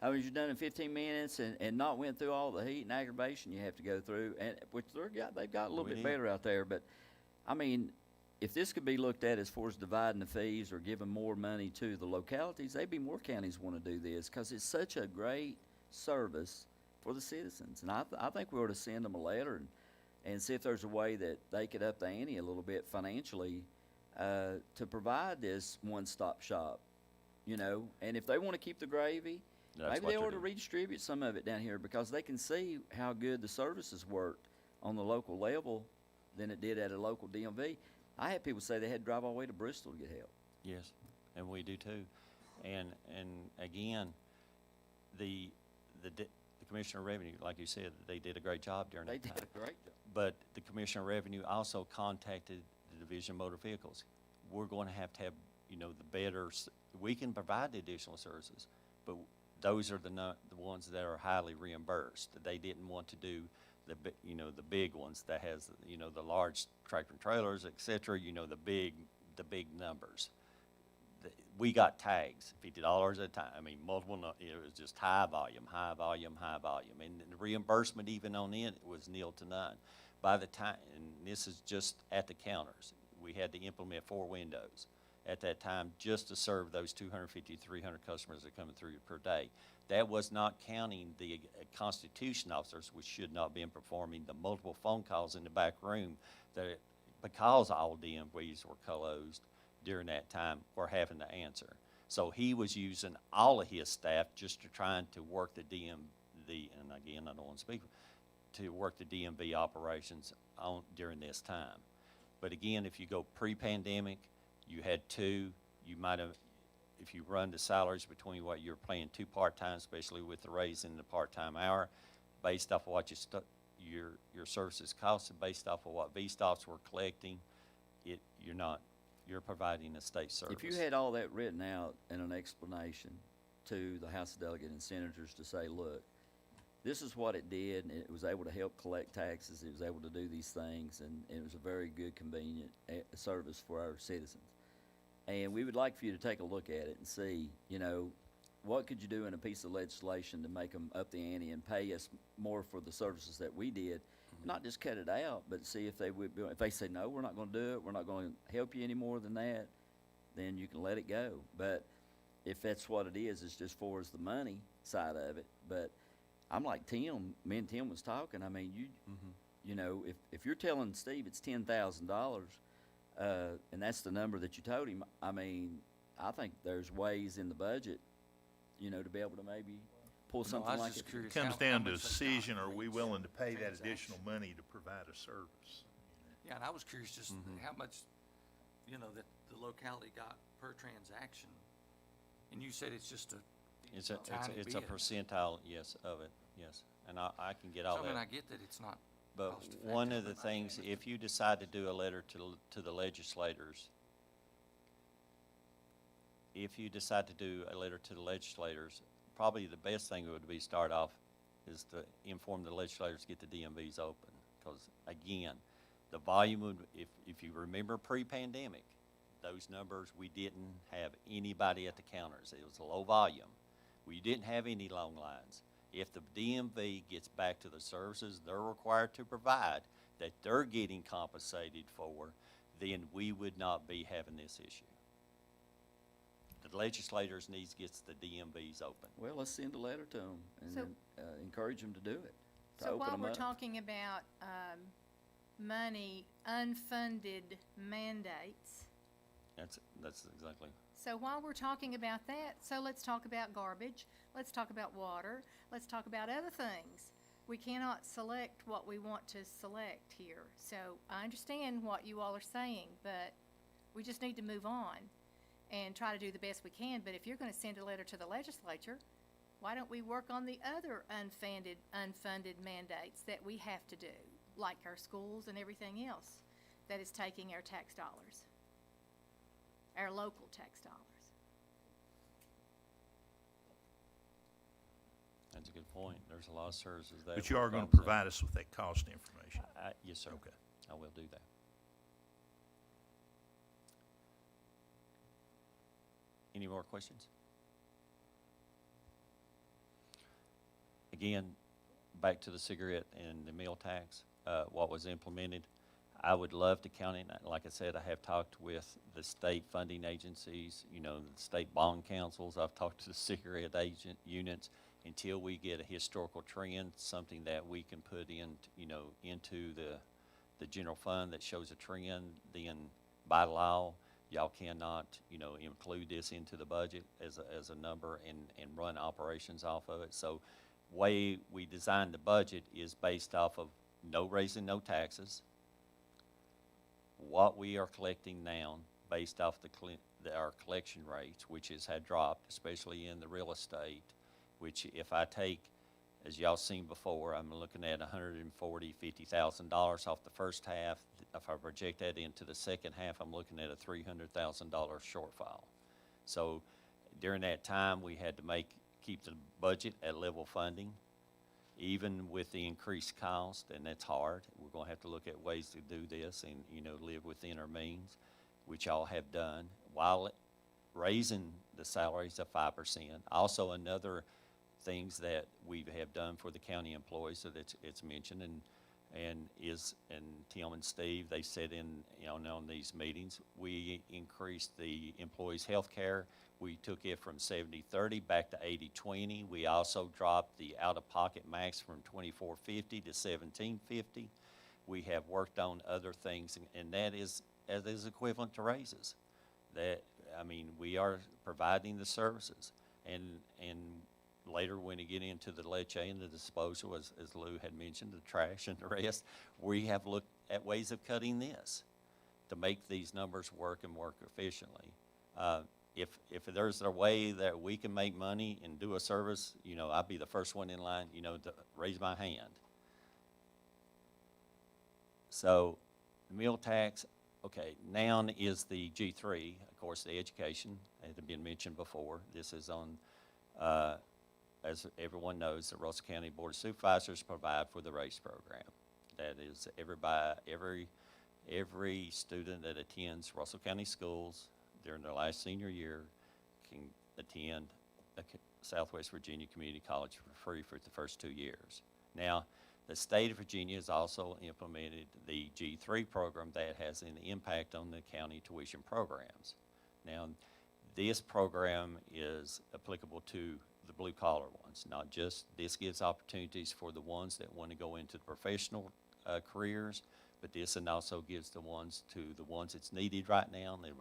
I mean, you've done it in 15 minutes and not went through all the heat and aggravation you have to go through, and which they've got a little We bit did. better out there. But I mean, if this could be looked at as far as dividing the fees or giving more money to the localities, there'd be more counties want to do this because it's such a great service for the citizens. And I think we ought to send them a letter and see if there's a way that they could up the ante a little bit financially to provide this one-stop shop, you know. And if they want to keep the gravy, That's maybe what they they're ought to doing. redistribute some of it down here because they can see how good the services worked on the local level than it did at a local DMV. I had people say they had to drive all the way to Bristol to get help. Yes, and we do too. And again, the the Commissioner of Revenue, like you said, they did a great job during They that time. did a great job. But the Commissioner of Revenue also contacted the Division of Motor Vehicles. We're going to have, the better, we can provide the additional services, but those are the ones that are highly reimbursed. They didn't want to do the big ones that has, the large tractor and trailers, et cetera, the big numbers. We got tags, $50 at a time. I mean, it was just high volume, high volume, high volume. And the reimbursement even on it was nil to none. By the time, and this is just at the counters, we had to implement 4 windows at that time just to serve those 250, 300 customers that are coming through per day. That was not counting the Constitution officers, which should not be performing the multiple phone calls in the back room that, because all DMVs were closed during that time, were having to answer. So he was using all of his staff just to trying to work and again, I don't want to speak, to work the DMV operations on during this time. But again, if you go pre-pandemic, you had 2, you might have, if you run the salaries between what you're paying 2 part-time, especially with the raise in the part-time hour, based off of what your services cost, and based off of what V-stops were collecting, you're providing a state service. If you had all that written out in an explanation to the House of Delegates and Senators to say, look, this is what it did, and it was able to help collect taxes, it was able to do these things, and it was a very good, convenient service for our citizens. And we would like for you to take a look at it and see, what could you do in a piece of legislation to make them up the ante and pay us more for the services that we did? Not just cut it out, but see if they would, if they say, no, we're not gonna do it, we're not gonna help you any more than that, then you can let it go. But if that's what it is, it's just for us the money side of it. But I'm like Tim, me and Tim was talking, I mean, if you're telling Steve it's $10,000, and that's the number that you told him, I mean, I think there's ways in the budget, to be able to maybe pull No, I something was like just it. curious It comes how down to a much they got decision, for are we each willing to pay that transaction. additional money to provide a service? Yeah, and I was curious just how much, that the locality got per transaction. And you said it's just a It's a tiny bit. percentile, yes, of it, yes. And I can get all So, I mean, that. I get that it's not But cost one of effective, the but I things, mean, if you decide to do a letter to the legislators, probably the best thing would be start off is to inform the legislators, get the DMVs open. Because again, the volume would, if you remember pre-pandemic, those numbers, we didn't have anybody at the counters. It was a low volume. We didn't have any long lines. If the DMV gets back to the services they're required to provide, that they're getting compensated for, then we would not be having this issue. The legislators needs gets the DMVs open. Well, let's send a letter to them and So- then, encourage them to do it, to So open while them we're up. talking about, money, unfunded mandates, That's exactly. so while we're talking about that, so let's talk about garbage, let's talk about water, let's talk about other things. We cannot select what we want to select here. So I understand what you all are saying, but we just need to move on and try to do the best we can. But if you're gonna send a letter to the legislature, why don't we work on the other unfunded mandates that we have to do, like our schools and everything else that is taking our tax dollars, our local tax dollars? That's a good point. There's a lot of services there. But you are gonna comes up. provide us with that cost information? Yes, sir. Okay. I will do that. Any more questions? Again, back to the cigarette and the meal tax, what was implemented. I would love to count it. Like I said, I have talked with the state funding agencies, the state bond councils. I've talked to the cigarette agent units. Until we get a historical trend, something that we can put in, into the general fund that shows a trend, then by law, y'all cannot, include this into the budget as a number and run operations off of it. So way we designed the budget is based off of no raising, no taxes. What we are collecting now, based off our collection rates, which had dropped, especially in the real estate, which if I take As y'all seen before, I'm looking at $150,000 off the first half. If I project that into the second half, I'm looking at a $300,000 shortfall. So during that time, we had to keep the budget at level funding, even with the increased cost, and that's hard. We're gonna have to look at ways to do this and, live within our means, which y'all have done, while raising the salaries of 5%. Also, another things that we have done for the county employees that it's mentioned, and Tim and Steve, they said on these meetings, we increased the employees' health care. We took it from 70-30 back to 80-20. We also dropped the out-of-pocket max from $2,450 to $1,750. We have worked on other things, and that is equivalent to raises. We are providing the services, and later when you get into the leachate and the disposal, as Lou had mentioned, the trash and the rest, we have looked at ways of cutting this to make these numbers work and work efficiently. If there's a way that we can make money and do a service, I'll be the first one in line, to raise my hand. So, meal tax, okay, now is the G3, of course, the education, as had been mentioned before. This is on, as everyone knows, the Russell County Board of Supervisors provide for the RACE program. That is every student that attends Russell County schools during their last senior year can attend a Southwest Virginia Community College for free for the first 2 years. Now, the state of Virginia has also implemented the G3 program that has an impact on the county tuition programs. Now, this program is applicable to the blue-collar ones, not just, this gives opportunities for the ones that want to go into professional careers, but this and also gives the ones it's needed right now, and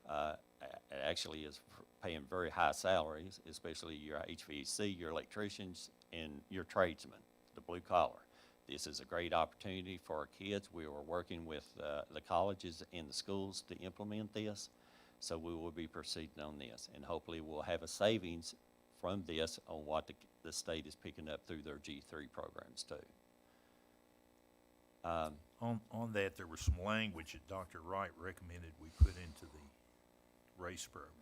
it actually is paying very high salaries, especially your HVAC, your electricians, and your tradesmen, the blue collar. This is a great opportunity for our kids. We are working with the colleges and the schools to implement this, so we will be proceeding on this, and hopefully we'll have a savings from this on what the state is picking up through their G3 programs too. On that, there was some language that Dr. Wright recommended we put into the RACE program.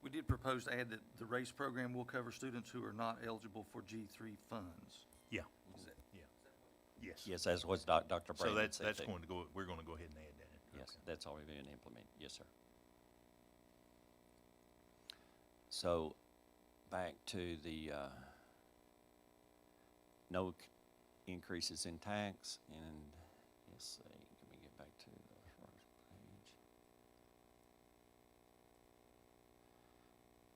We did propose to add that the RACE program will cover students who are not eligible for G3 funds. Yeah, Is that- yeah, yes. Yes, as was Dr. So Brandon that's said too. going to go, we're going to go ahead and add that. Yes, Okay. that's already been implemented, yes, sir. So, back to the, no increases in tax, and, let's see, let me get back to the first page.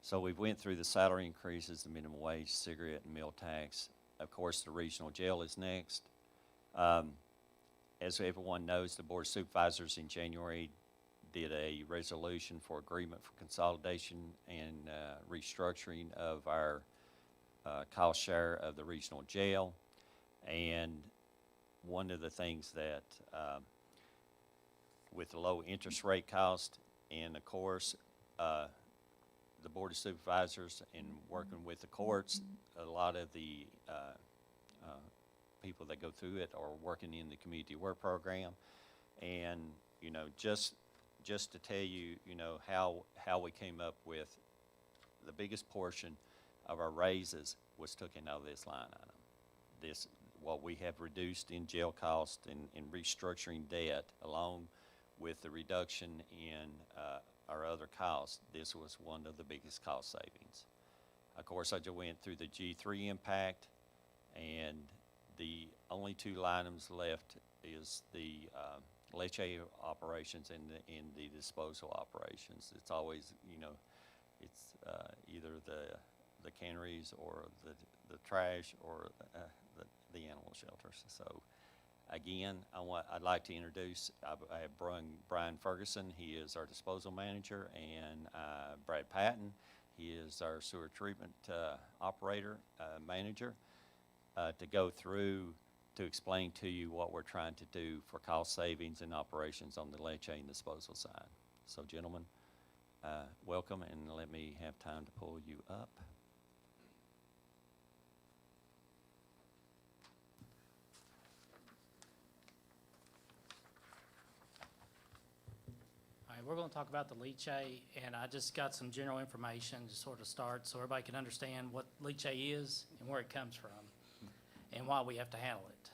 So we went through the salary increases, the minimum wage, cigarette and meal tax. Of course, the regional jail is next. As everyone knows, the Board of Supervisors in January did a resolution for agreement for consolidation and restructuring of our cost share of the regional jail. And one of the things that, with the low interest rate cost, and of course, the Board of Supervisors and working with the courts, a lot of the people that go through it are working in the community work program. And, just to tell you, how we came up with the biggest portion of our raises was taken out of this line item. What we have reduced in jail cost and restructuring debt, along with the reduction in our other costs, this was one of the biggest cost savings. Of course, I just went through the G3 impact, and the only two items left is the leachate operations and the disposal operations. It's always, it's either the canneries or the trash or the animal shelters. So again, I'd like to introduce, I have Brian Ferguson. He is our disposal manager, and Brad Patton. He is our sewer treatment operator, manager, to go through to explain to you what we're trying to do for cost savings and operations on the leachate and disposal side. So, gentlemen, Welcome, and let me have time to pull you up. All right, we're gonna talk about the leachate, and I just got some general information to sort of start, so everybody can understand what leachate is and where it comes from, and why we have to handle it.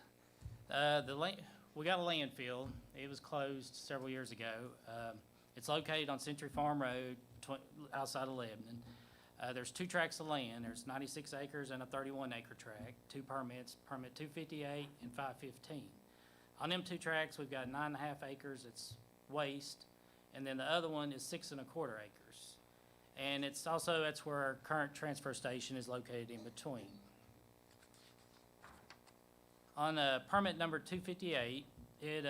We got a landfill. It was closed several years ago. It's located on Century Farm Road, outside of Lebanon. There's 2 tracts of land. There's 96 acres and a 31-acre tract, 2 permits, permit 258 and 515. On them 2 tracts, we've got 9.5 acres, it's waste, and then the other one is 6.25 acres. And it's also, that's where our current transfer station is located in between. On permit number 258, it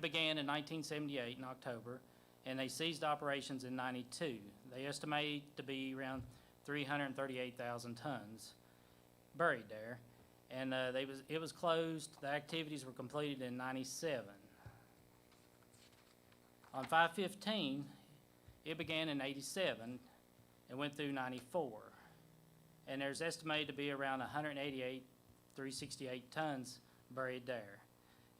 began in 1978 in October, and they ceased operations in 92. They estimate to be around 338,000 tons buried there, and it was closed. The activities were completed in 97. On 515, it began in 87 and went through 94, and there's estimated to be around 368 tons buried there.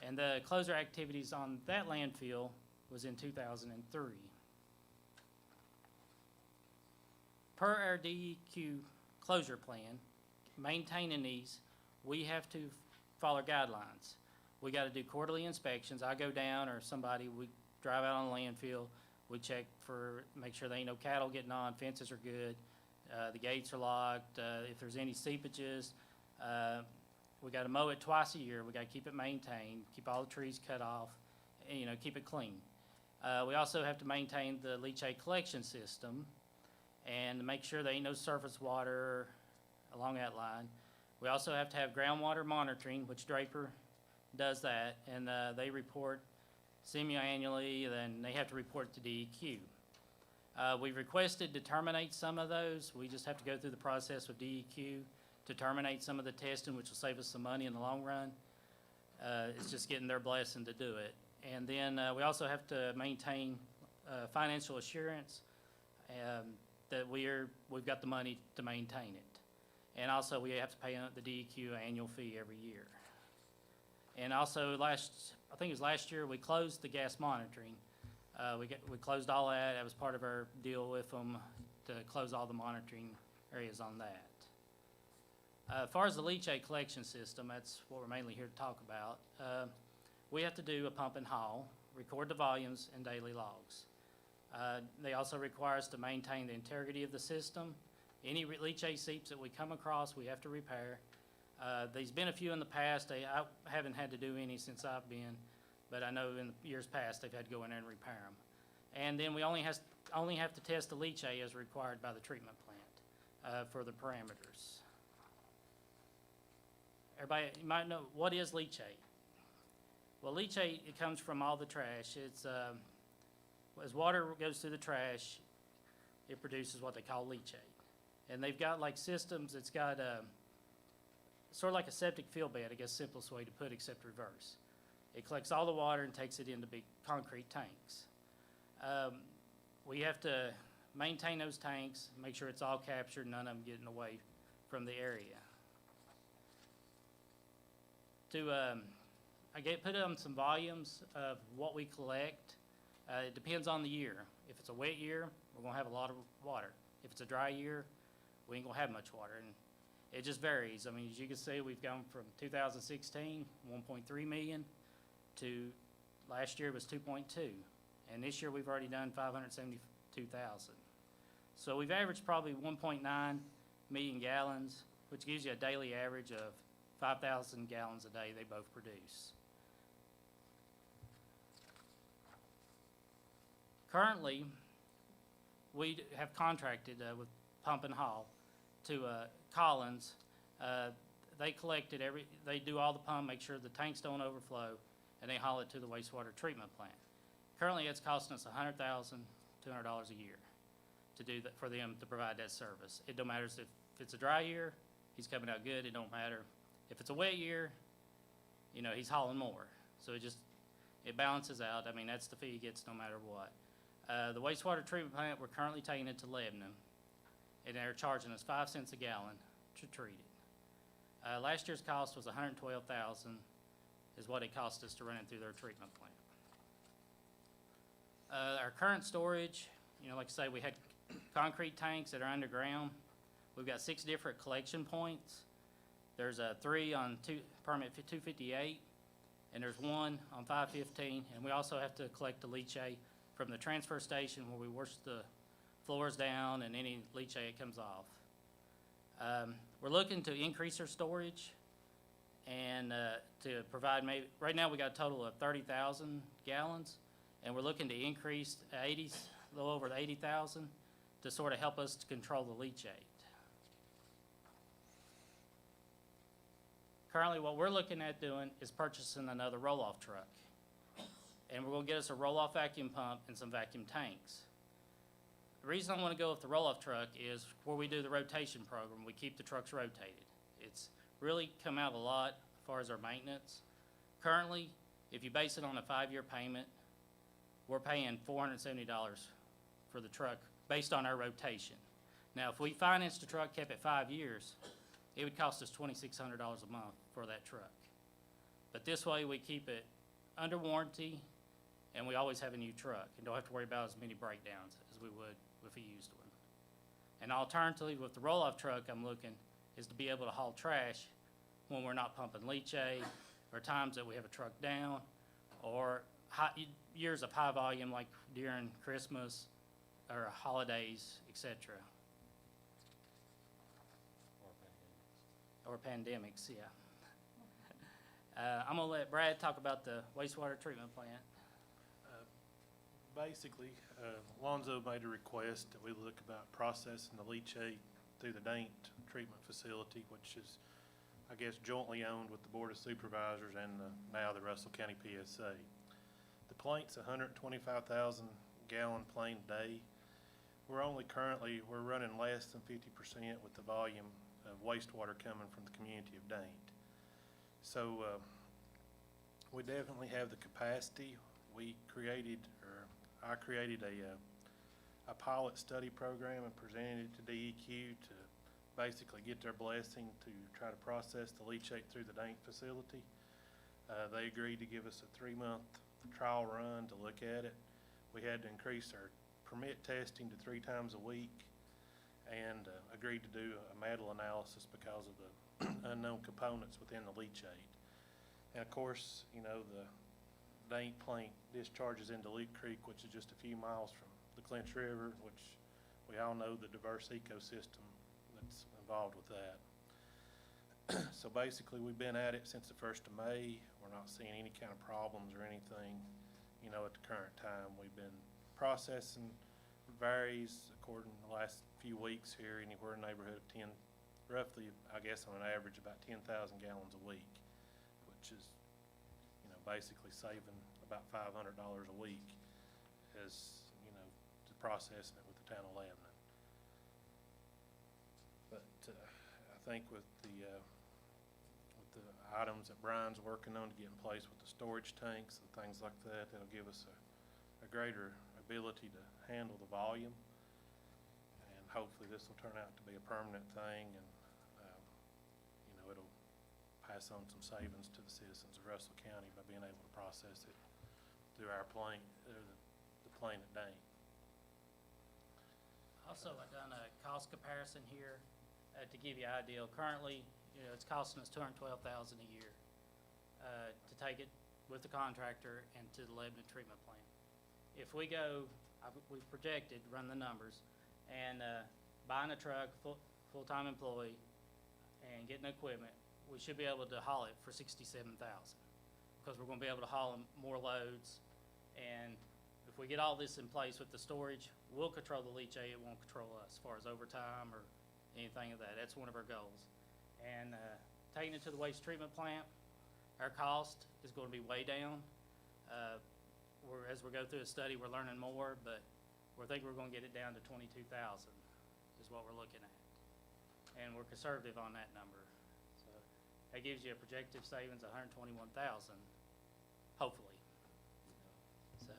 And the closure activities on that landfill was in 2003. Per our DEQ closure plan, maintaining these, we have to follow guidelines. We gotta do quarterly inspections. I go down, or somebody, we drive out on the landfill, we check make sure there ain't no cattle getting on, fences are good, the gates are locked, if there's any seepages, we gotta mow it twice a year. We gotta keep it maintained, keep all the trees cut off, and, keep it clean. We also have to maintain the leachate collection system and make sure there ain't no surface water along that line. We also have to have groundwater monitoring, which Draper does that, and they report semi-annually, then they have to report to DEQ. We've requested to terminate some of those. We just have to go through the process with DEQ to terminate some of the testing, which will save us some money in the long run. It's just getting their blessing to do it. And then we also have to maintain financial assurance that we've got the money to maintain it. And also we have to pay the DEQ annual fee every year. And also I think it was last year, we closed the gas monitoring. We closed all that. That was part of our deal with them to close all the monitoring areas on that. As far as the leachate collection system, that's what we're mainly here to talk about. We have to do a pump and haul, record the volumes and daily logs. They also require us to maintain the integrity of the system. Any leachate seeps that we come across, we have to repair. There's been a few in the past. I haven't had to do any since I've been, but I know in the years past they've had to go in there and repair them. And then we only have to test the leachate as required by the treatment plant for the parameters. Everybody, you might know, what is leachate? Well, leachate, it comes from all the trash. It's, as water goes through the trash, it produces what they call leachate. And they've got like systems, it's got sort of like a septic field bed, I guess simplest way to put it, except reverse. It collects all the water and takes it into big concrete tanks. We have to maintain those tanks, make sure it's all captured, none of them getting away from the area. Put on some volumes of what we collect. It depends on the year. If it's a wet year, we're gonna have a lot of water. If it's a dry year, we ain't gonna have much water. And it just varies. I mean, as you can see, we've gone from 2016, 1.3 million, to last year was 2.2. And this year we've already done 572,000. So we've averaged probably 1.9 million gallons, which gives you a daily average of 5,000 gallons a day they both produce. Currently, we have contracted with Pump and Haul to Collins. They collected they do all the pump, make sure the tanks don't overflow, and they haul it to the wastewater treatment plant. Currently, it's costing us $100,200 a year to do that, for them to provide that service. It don't matter if it's a dry year, he's coming out good. It don't matter. If it's a wet year, he's hauling more. So it balances out. I mean, that's the fee he gets no matter what. The wastewater treatment plant, we're currently taking it to Lebanon, and they're charging us 5 cents a gallon to treat it. Last year's cost was $112,000 is what it cost us to run it through their treatment plant. Our current storage, you know, like I say, we had concrete tanks that are underground. We've got 6 different collection points. There's 3 on permit 258, and there's 1 on 515, and we also have to collect the leachate from the transfer station where we wash the floors down and any leachate comes off. We're looking to increase our storage and to provide maybe, right now we got a total of 30,000 gallons, and we're looking to increase to a little over 80,000 to sort of help us to control the leachate. Currently, what we're looking at doing is purchasing another roll-off truck. And we're gonna get us a roll-off vacuum pump and some vacuum tanks. The reason I wanna go with the roll-off truck is where we do the rotation program, we keep the trucks rotated. It's really come out a lot as far as our maintenance. Currently, if you base it on a 5-year payment, we're paying $470 for the truck based on our rotation. Now, if we financed the truck, kept it 5 years, it would cost us $2,600 a month for that truck. But this way, we keep it under warranty, and we always have a new truck, and don't have to worry about as many breakdowns as we would with a used one. And alternatively, with the roll-off truck, I'm looking is to be able to haul trash when we're not pumping leachate, or times that we have a truck down, or years of high volume like during Christmas or holidays, etc. Or pandemics, yeah. I'm gonna let Brad talk about the wastewater treatment plant. Basically, Lonzo made a request that we look about processing the leachate through the Daint treatment facility, which is, I guess, jointly owned with the Board of Supervisors and now the Russell County PSA. The plant's 125,000 gallon plant a day. We're running less than 50% with the volume of wastewater coming from the community of Daint. So we definitely have the capacity. I created a pilot study program and presented it to DEQ to basically get their blessing to try to process the leachate through the Daint facility. They agreed to give us a 3-month trial run to look at it. We had to increase our permit testing to 3 times a week, and agreed to do a metal analysis because of the unknown components within the leachate. And of course, you know, the Daint plant discharges into Leak Creek, which is just a few miles from the Clinch River, which we all know the diverse ecosystem that's involved with that. So basically, we've been at it since the 1st of May. We're not seeing any kind of problems or anything, you know, at the current time. We've been processing, varies according to the last few weeks here, anywhere in the neighborhood of 10, roughly, I guess on an average, about 10,000 gallons a week, which is, you know, basically saving about $500 a week as, you know, to processing it with the town of Lebanon. But I think with the items that Brian's working on to get in place with the storage tanks and things like that, that'll give us a greater ability to handle the volume. And hopefully this will turn out to be a permanent thing, and you know, it'll pass on some savings to the citizens of Russell County by being able to process it through our plant, the plant at Daint. Also, I've done a cost comparison here to give you an idea. Currently, you know, it's costing us $212,000 a year to take it with the contractor and to the Lebanon treatment plant. If we go, we've projected, run the numbers, and buying a truck, full-time employee, and getting equipment, we should be able to haul it for $67,000 because we're going to be able to haul more loads. And if we get all this in place with the storage, we'll control the leachate. It won't control us as far as overtime or anything of that. That's one of our goals. And taking it to the waste treatment plant, our cost is going to be way down. As we go through a study, we're learning more, but we think we're going to get it down to $22,000 is what we're looking at. And we're conservative on that number. So that gives you a projected savings of $121,000, hopefully. So,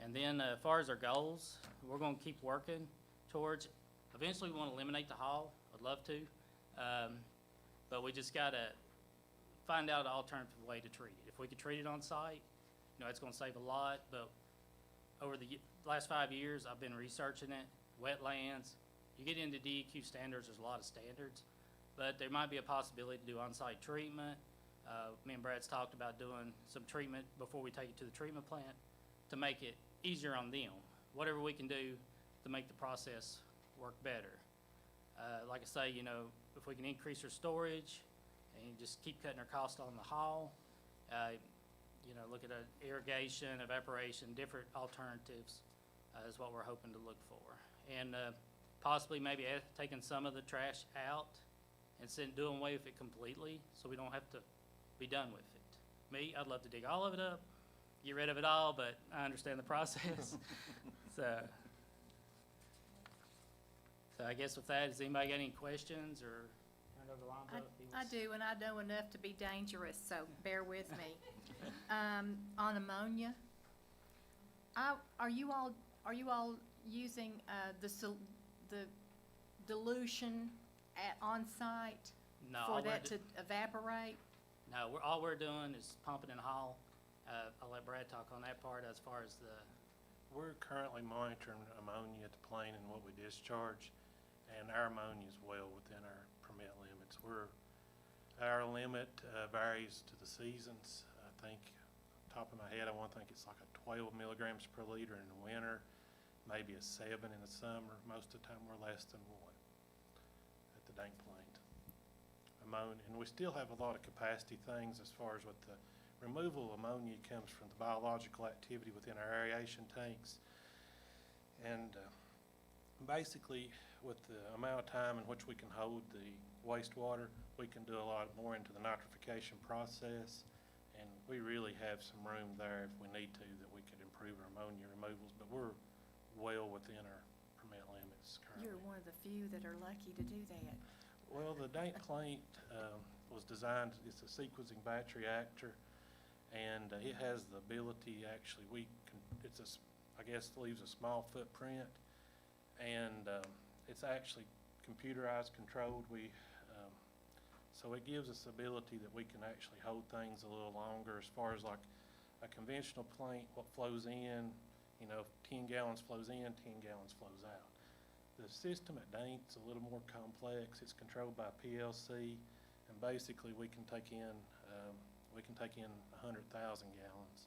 And then, as far as our goals, we're gonna keep working towards, eventually we wanna eliminate the haul, I'd love to. But we just gotta find out an alternative way to treat it. If we could treat it on site, you know, it's gonna save a lot, but over the last 5 years, I've been researching it, wetlands. You get into DEQ standards, there's a lot of standards, but there might be a possibility to do on-site treatment. Me and Brad's talked about doing some treatment before we take it to the treatment plant to make it easier on them. Whatever we can do to make the process work better. Like I say, you know, if we can increase our storage and just keep cutting our cost on the haul, you know, look at irrigation, evaporation, different alternatives is what we're hoping to look for. And possibly maybe taking some of the trash out and doing away with it completely so we don't have to be done with it. Me, I'd love to dig all of it up, get rid of it all, but I understand the process. So I guess with that, does anybody got any questions or turn it over to Lonzo? if he I wants- do, and I know enough to be dangerous, so bear with me. On ammonia, are you all using, the dilution on-site No, for that to evaporate? No, all we're doing is pumping in the haul. I'll let Brad talk on that part as far as the, We're currently monitoring ammonia at the plant and what we discharge, and our ammonia is well within our permit limits. Our limit varies to the seasons. I think, top of my head, I think it's like a 12 milligrams per liter in the winter, maybe a 7 in the summer. Most of the time, we're less than 1 at the Dank plant. Ammonia, and we still have a lot of capacity things as far as with the removal of ammonia comes from the biological activity within our aeration tanks. And basically, with the amount of time in which we can hold the wastewater, we can do a lot more into the nitrification process. And we really have some room there if we need to, that we could improve our ammonia removals, but we're well within our permit limits currently. You're one of the few that are lucky to do that. Well, the Dank plant was designed, it's a sequencing batch reactor, and it has the ability, actually, I guess leaves a small footprint, and it's actually computerized controlled. So it gives us the ability that we can actually hold things a little longer as far as like a conventional plant, what flows in, you know, 10 gallons flows in, 10 gallons flows out. The system at Dank's a little more complex. It's controlled by PLC, and basically we can take in 100,000 gallons,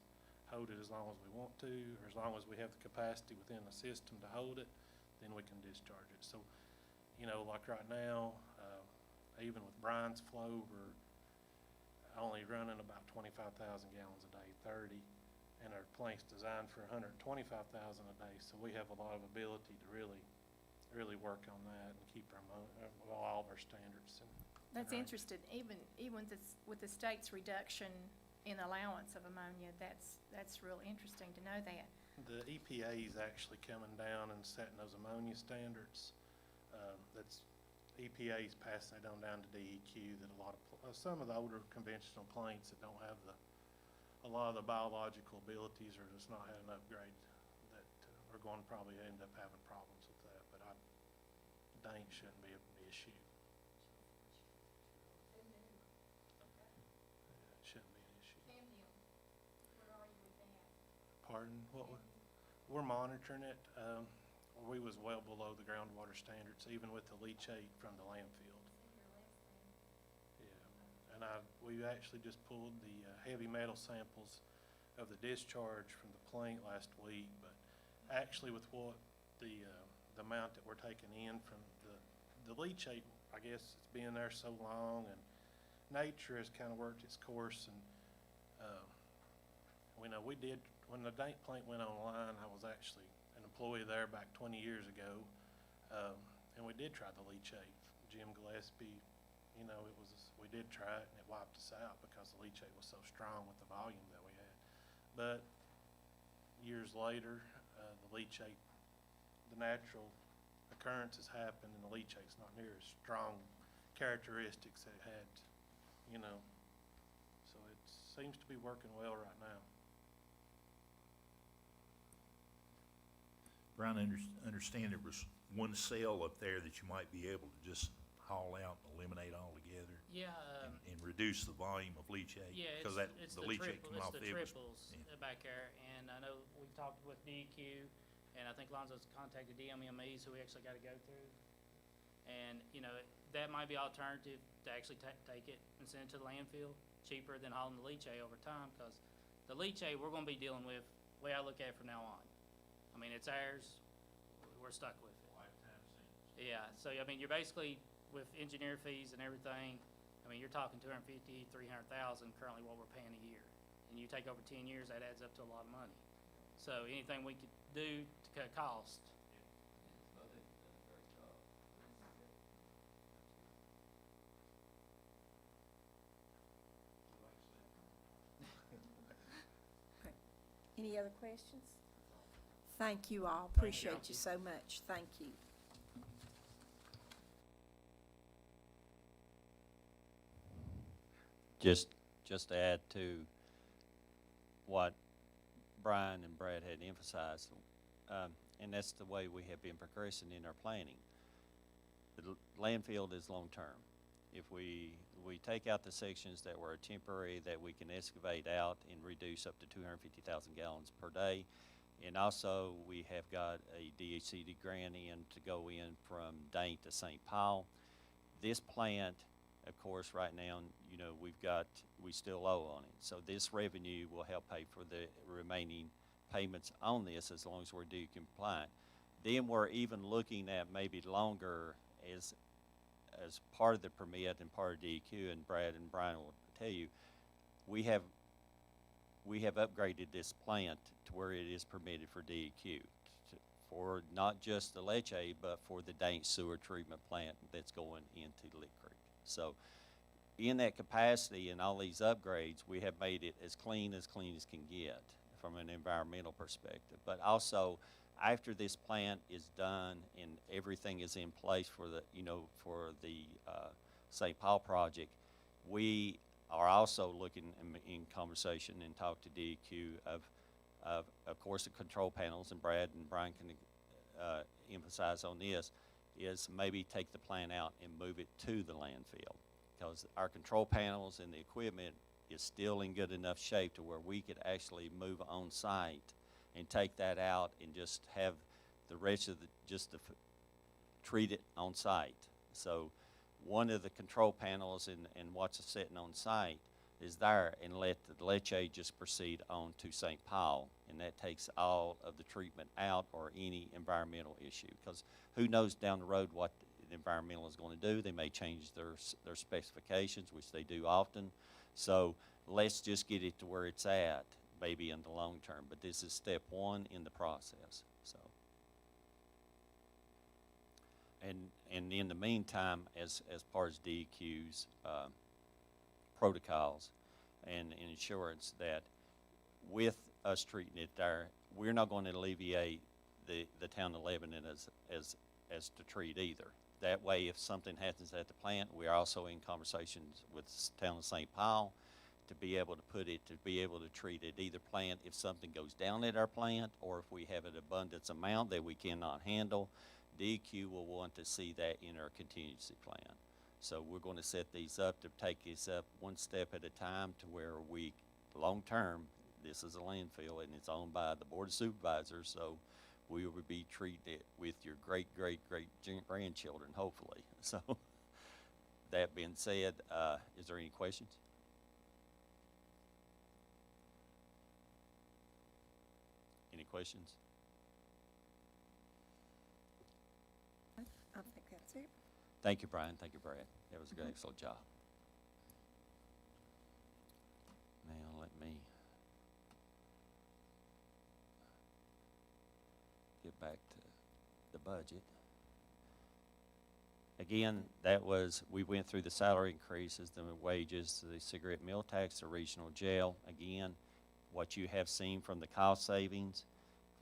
hold it as long as we want to, or as long as we have the capacity within the system to hold it, then we can discharge it. So, you know, like right now, even with Brian's flow, we're only running about 25,000 gallons a day, 30, and our plant's designed for 125,000 a day. So we have a lot of ability to really work on that and keep all of our standards. That's Right. interesting, even with the state's reduction in allowance of ammonia, that's real interesting to know that. The EPA is actually coming down and setting those ammonia standards. EPA's passing that on down to DEQ, that some of the older conventional plants that don't have a lot of the biological abilities or just not had an upgrade, that are going to probably end up having problems with that, but Dank shouldn't be an issue. Yeah, it shouldn't be an issue. Where are you with that? Pardon, we're monitoring it. We was well below the groundwater standards, even with the leachate from the landfill. Yeah, and we actually just pulled the heavy metal samples of the discharge from the plant last week, but actually with what the amount that we're taking in from the leachate, I guess it's been there so long, and nature has kind of worked its course, and we know when the Dank plant went online, I was actually an employee there back 20 years ago, and we did try the leachate. Jim Gillespie, you know, we did try it, and it wiped us out because the leachate was so strong with the volume that we had. But years later, the leachate, the natural occurrences happened, and the leachate's not near as strong characteristics that it had, you know. So it seems to be working well right now. Brian, understand there was one cell up there that you might be able to just haul out and eliminate altogether Yeah, and reduce the volume of leachate? yeah, Because it's the the leachate triple, coming it's off the it was. triples yeah. back there, and I know we've talked with DEQ, and I think Lonzo's contacted DMME, so we actually gotta go through. And, you know, that might be alternative to actually take it and send it to the landfill, cheaper than hauling the leachate over time, cause the leachate we're gonna be dealing with, the way I look at it from now on. I mean, it's ours, we're stuck with it. Yeah, so, I mean, you're basically, with engineer fees and everything, I mean, you're talking 250, 300,000 currently what we're paying a year. And you take over 10 years, that adds up to a lot of money. So anything we could do to cut cost. Any other questions? Thank you all. Appreciate you so much. Thank you. Just to add to what Brian and Brad had emphasized, and that's the way we have been progressing in our planning. The landfill is long-term. If we take out the sections that were temporary, that we can excavate out and reduce up to 250,000 gallons per day, and also we have got a DHCD grant in to go in from Dane to St. Paul. This plant, of course, right now, you know, we still owe on it. So this revenue will help pay for the remaining payments on this as long as we're DEQ compliant. Then we're even looking at maybe longer as part of the permit and part of DEQ, and Brad and Brian will tell you, we have upgraded this plant to where it is permitted for DEQ, for not just the leachate, but for the dank sewer treatment plant that's going into Lick Creek. So in that capacity and all these upgrades, we have made it as clean as can get from an environmental perspective. But also, after this plant is done and everything is in place for the, for the St. Paul project, we are also looking in conversation and talk to DEQ of course, the control panels, and Brad and Brian can emphasize on this, is maybe take the plant out and move it to the landfill. Because our control panels and the equipment is still in good enough shape to where we could actually move on site and take that out and just have the rest of treat it on site. So one of the control panels and what's sitting on site is there, and let the leachate just proceed on to St. Paul, and that takes all of the treatment out or any environmental issue. Because who knows down the road what the environmental is going to do. They may change their specifications, which they do often. So let's just get it to where it's at, maybe in the long term. But this is step one in the process. So, and in the meantime, as part of DEQ's protocols and insurance, that with us treating it there, we're not going to alleviate the town of Lebanon as to treat either. That way, if something happens at the plant, we're also in conversations with the town of St. Paul to be able to treat at either plant if something goes down at our plant, or if we have an abundance amount that we cannot handle. DEQ will want to see that in our contingency plan. So we're going to set these up to take this up one step at a time to where we, long term, this is a landfill and it's owned by the Board of Supervisors, so we will be treating it with your great grandchildren, hopefully. So that being said, is there any questions? Any questions? I think that's it. Thank you, Brian. Thank you, Brad. That was an excellent job. Now let me get back to the budget. Again, we went through the salary increases, the wages, the cigarette meal tax, the regional jail. Again, what you have seen from the cost savings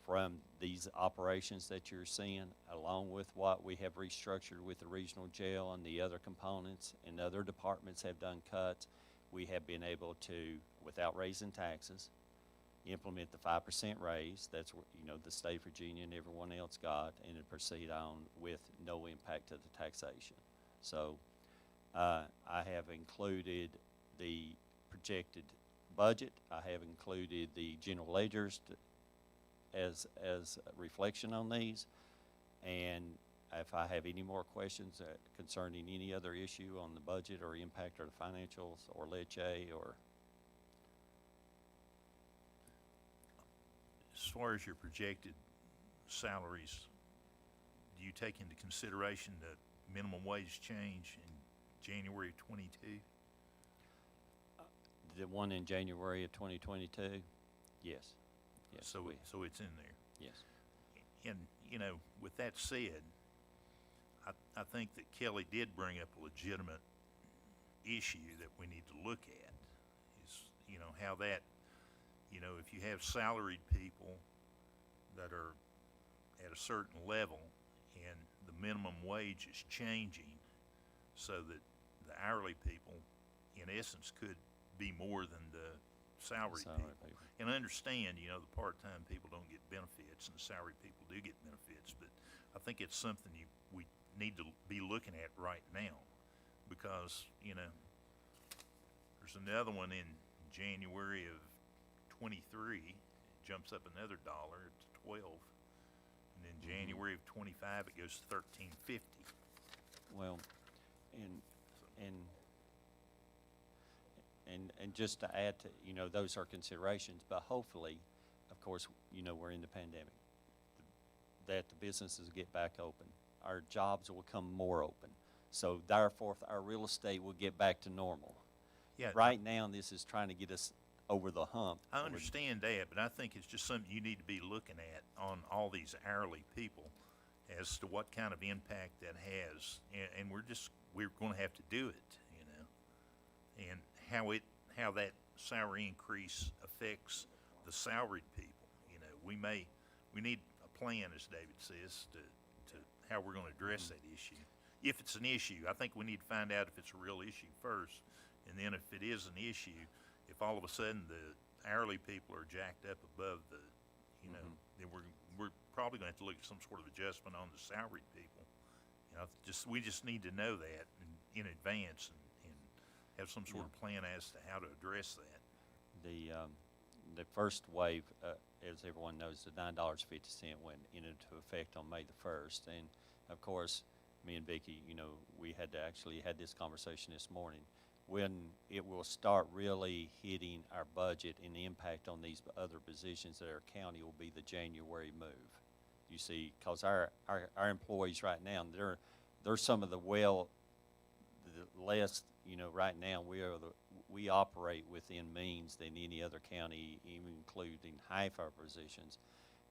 from these operations that you're seeing, along with what we have restructured with the regional jail and the other components, and other departments have done cuts, we have been able to, without raising taxes, implement the 5% raise, that's what, the state of Virginia and everyone else got, and then proceed on with no impact to the taxation. So, I have included the projected budget, I have included the general ledgers as a reflection on these, and if I have any more questions concerning any other issue on the budget or impact or the financials or leachate or. As far as your projected salaries, do you take into consideration the minimum wage change in January of '22? The one in January of 2022? Yes. Yes, So it's in there. yes. And, with that said, I think that Kelly did bring up a legitimate issue that we need to look at, is, how that, if you have salaried people that are at a certain level and the minimum wage is changing so that the hourly people, in essence, could be more than the salaried people. And I understand, the part-time people don't get benefits and the salaried people do get benefits, but I think it's something we need to be looking at right now, because, there's another one in January of '23, it jumps up another dollar to 12, and then January of '25, it goes to $13.50. Well, and just to add to, those are considerations, but hopefully, of course, we're in the pandemic, that the businesses get back open, our jobs will come more open, so therefore our real estate will get back to normal. Yeah, Right now, this is trying to get us over the hump. I understand that, but I think it's just something you need to be looking at on all these hourly people as to what kind of impact that has, and we're going to have to do it, and how that salary increase affects the salaried people. We need a plan, as David says, to how we're going to address that issue. If it's an issue, I think we need to find out if it's a real issue first, and then if it is an issue, if all of a sudden the hourly people are jacked up above the, then we're probably going to have to look at some sort of adjustment on the salaried people. We just need to know that in advance and have some sort of plan as to how to address that. The first wave, as everyone knows, the $9.50 went into effect on May the 1st. And of course, me and Vicki, we had to actually had this conversation this morning. When it will start really hitting our budget and the impact on these other positions at our county will be the January move. You see, because our employees right now, they're some of the less, right now we operate within means than any other county, even including half our positions,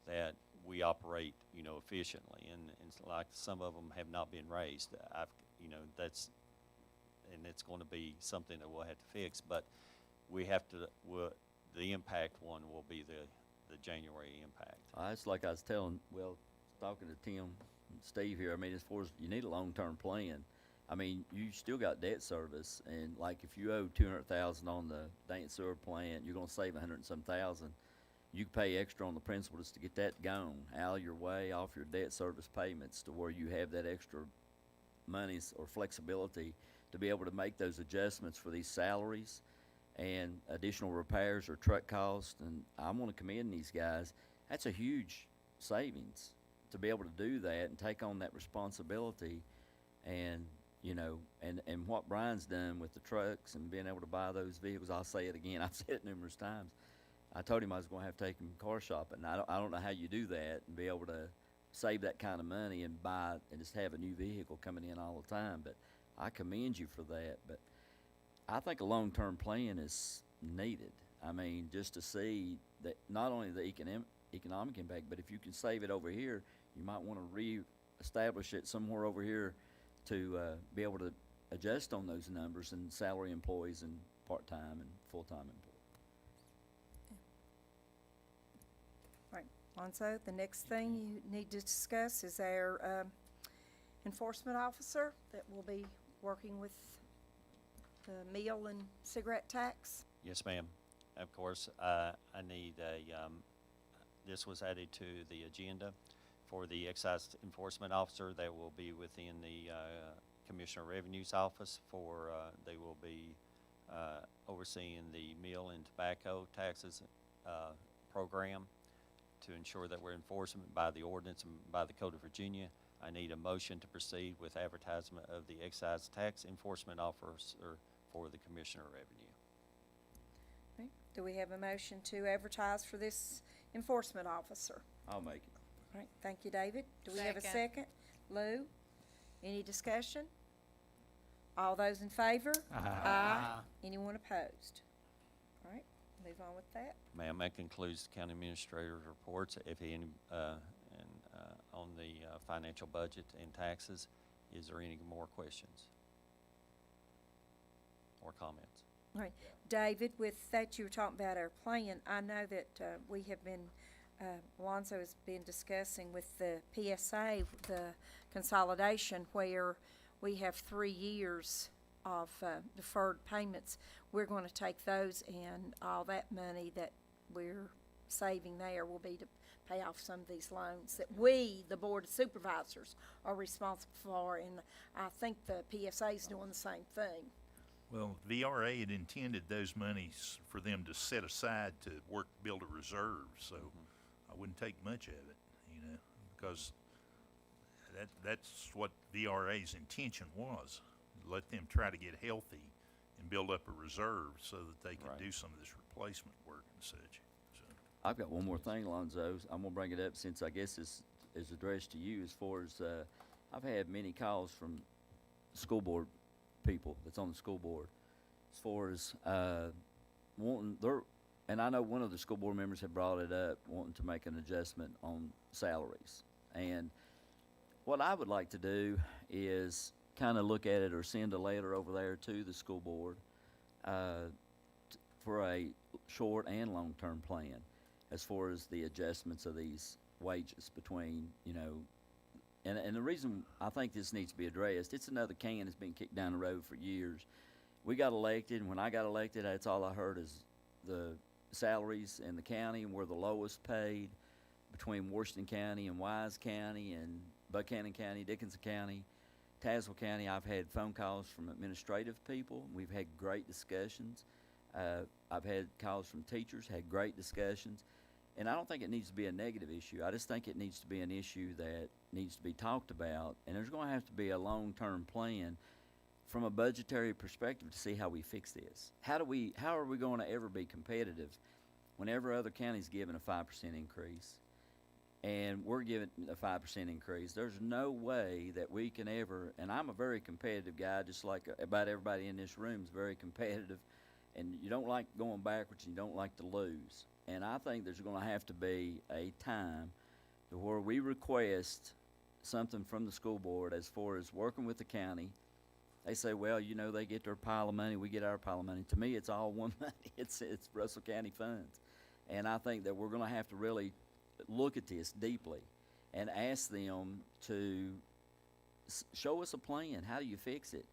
that we operate, efficiently, and it's like some of them have not been raised. And it's going to be something that we'll have to fix, but the impact one will be the January impact. It's like I was talking to Tim and Steve here, as far as you need a long-term plan. You still got debt service, and like if you owe $200,000 on the Dayton sewer plant, you're gonna save $100 and some thousand. You can pay extra on the principal just to get that gone out of your way, off your debt service payments, to where you have that extra monies or flexibility to be able to make those adjustments for these salaries and additional repairs or truck costs. And I want to commend these guys. That's a huge savings to be able to do that and take on that responsibility. And and what Brian's done with the trucks and being able to buy those vehicles, I'll say it again, I've said it numerous times. I told him I was going to have to take him car shopping. I don't know how you do that and be able to save that kind of money and buy and just have a new vehicle coming in all the time. But I commend you for that. But I think a long-term plan is needed. Just to see that not only the economic impact, but if you can save it over here, you might want to re-establish it somewhere over here to be able to adjust on those numbers and salary employees and part-time and full-time employees. Right, Lonzo, the next thing you need to discuss is our enforcement officer that will be working with the meal and cigarette tax. Yes, ma'am. of course, I need this was added to the agenda for the excise enforcement officer that will be within the Commissioner of Revenue's office for, they will be overseeing the meal and tobacco taxes program to ensure that we're enforcing by the ordinance and by the Code of Virginia. I need a motion to proceed with advertisement of the excise tax enforcement officer for the Commissioner of Revenue. Right. Do we have a motion to advertise for this enforcement officer? I'll make it. All right, thank you, David. Do we have a second? Lou, any discussion? All those in favor? Aye. Anyone opposed? All right, move on with that. Ma'am, that concludes the county administrator's reports. If any, on the financial budget and taxes, is there any more questions or comments? All right, David, with that, you were talking about our plan. I know that we have been, Alonzo has been discussing with the PSA, the consolidation, where we have 3 years of deferred payments. We're going to take those, and all that money that we're saving there will be to pay off some of these loans that we, the Board of Supervisors, are responsible for, and I think the PSA is doing the same thing. Well, VRA had intended those monies for them to set aside to build a reserve, so I wouldn't take much of it, because that's what VRA's intention was. Let them try to get healthy and build up a reserve so that they can Right. do some of this replacement work and such. So, I've got one more thing, Alonzo. I'm gonna bring it up since I guess this is addressed to you as far as, I've had many calls from school board people that's on the school board as far as, wanting and I know one of the school board members had brought it up, wanting to make an adjustment on salaries. And what I would like to do is kind of look at it or send a letter over there to the school board, for a short and long-term plan as far as the adjustments of these wages between, and the reason I think this needs to be addressed, it's another can that's been kicked down the road for years. We got elected, and when I got elected, that's all I heard is the salaries in the county, and we're the lowest paid between Washington County and Wise County and Buchanan County, Dickinson County, Tazewell County. I've had phone calls from administrative people. We've had great discussions. I've had calls from teachers, had great discussions. And I don't think it needs to be a negative issue. I just think it needs to be an issue that needs to be talked about. And there's going to have to be a long-term plan from a budgetary perspective to see how we fix this. How are we going to ever be competitive whenever other counties giving a 5% increase and we're giving a 5% increase? There's no way that we can ever, and I'm a very competitive guy, just like about everybody in this room is very competitive, and you don't like going backwards and you don't like to lose. And I think there's going to have to be a time to where we request something from the school board as far as working with the county. They say, well, they get their pile of money, we get our pile of money. To me, it's all one money. It's Russell County funds. And I think that we're going to have to really look at this deeply and ask them to show us a plan. How do you fix it?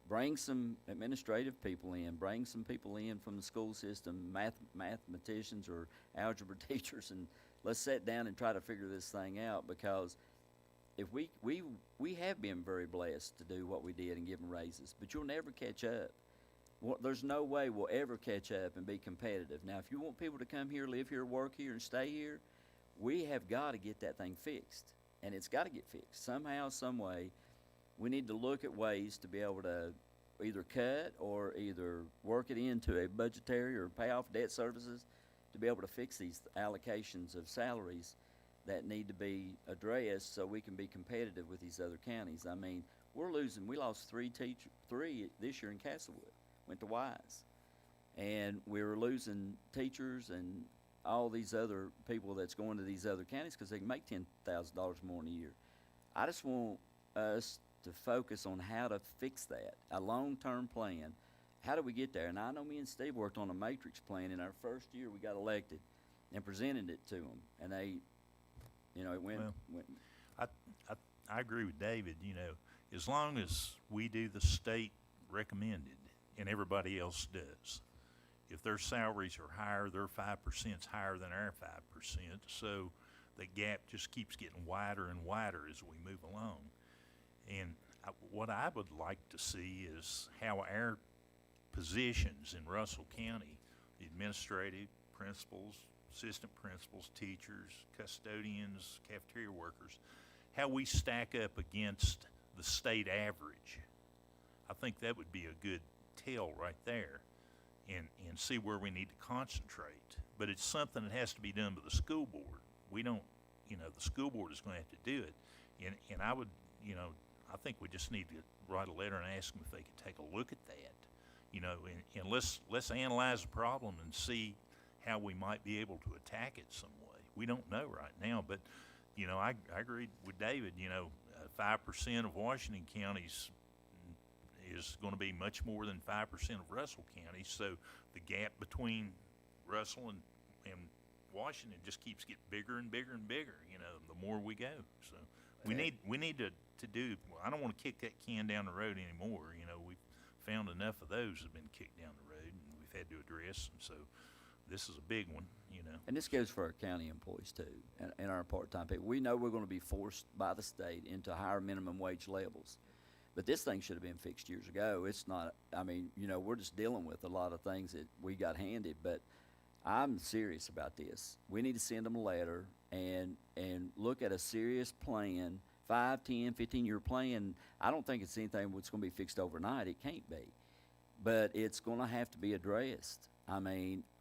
Bring some administrative people in, bring some people in from the school system, mathematicians or algebra teachers, and let's sit down and try to figure this thing out, because if we have been very blessed to do what we did and give them raises, but you'll never catch up. There's no way we'll ever catch up and be competitive. Now, if you want people to come here, live here, work here, and stay here, we have got to get that thing fixed, and it's got to get fixed somehow, some way. We need to look at ways to be able to either cut or either work it into a budgetary or pay off debt services to be able to fix these allocations of salaries that need to be addressed so we can be competitive with these other counties. I mean, we lost three this year in Castlewood, went to Wise. And we were losing teachers and all these other people that's going to these other counties because they can make $10,000 more in a year. I just want us to focus on how to fix that, a long-term plan. How do we get there? And I know me and Steve worked on a matrix plan in our first year we got elected and presented it to them. And they, it went. I agree with David. As long as we do the state recommended and everybody else does, if their salaries are higher, their 5%'s higher than our 5%. So the gap just keeps getting wider and wider as we move along. And what I would like to see is how our positions in Russell County, the administrative, principals, assistant principals, teachers, custodians, cafeteria workers, how we stack up against the state average. I think that would be a good tell right there, and see where we need to concentrate. But it's something that has to be done by the school board. We don't, the school board is gonna have to do it. And I would, I think we just need to write a letter and ask them if they could take a look at that. And let's analyze the problem and see how we might be able to attack it some way. We don't know right now, but, I agree with David, 5% of Washington counties is gonna be much more than 5% of Russell County, so the gap between Russell and Washington just keeps getting bigger and bigger and bigger, the more we go. So we need to do, I don't wanna kick that can down the road anymore, we've found enough of those that have been kicked down the road and we've had to address, and so this is a big one, And this goes for our county employees too, and our part-time people. We know we're gonna be forced by the state into higher minimum wage levels. But this thing should have been fixed years ago. It's not, we're just dealing with a lot of things that we got handed, but I'm serious about this. We need to send them a letter and look at a serious plan, 5, 10, 15-year plan. I don't think it's anything that's gonna be fixed overnight. It can't be. But it's gonna have to be addressed.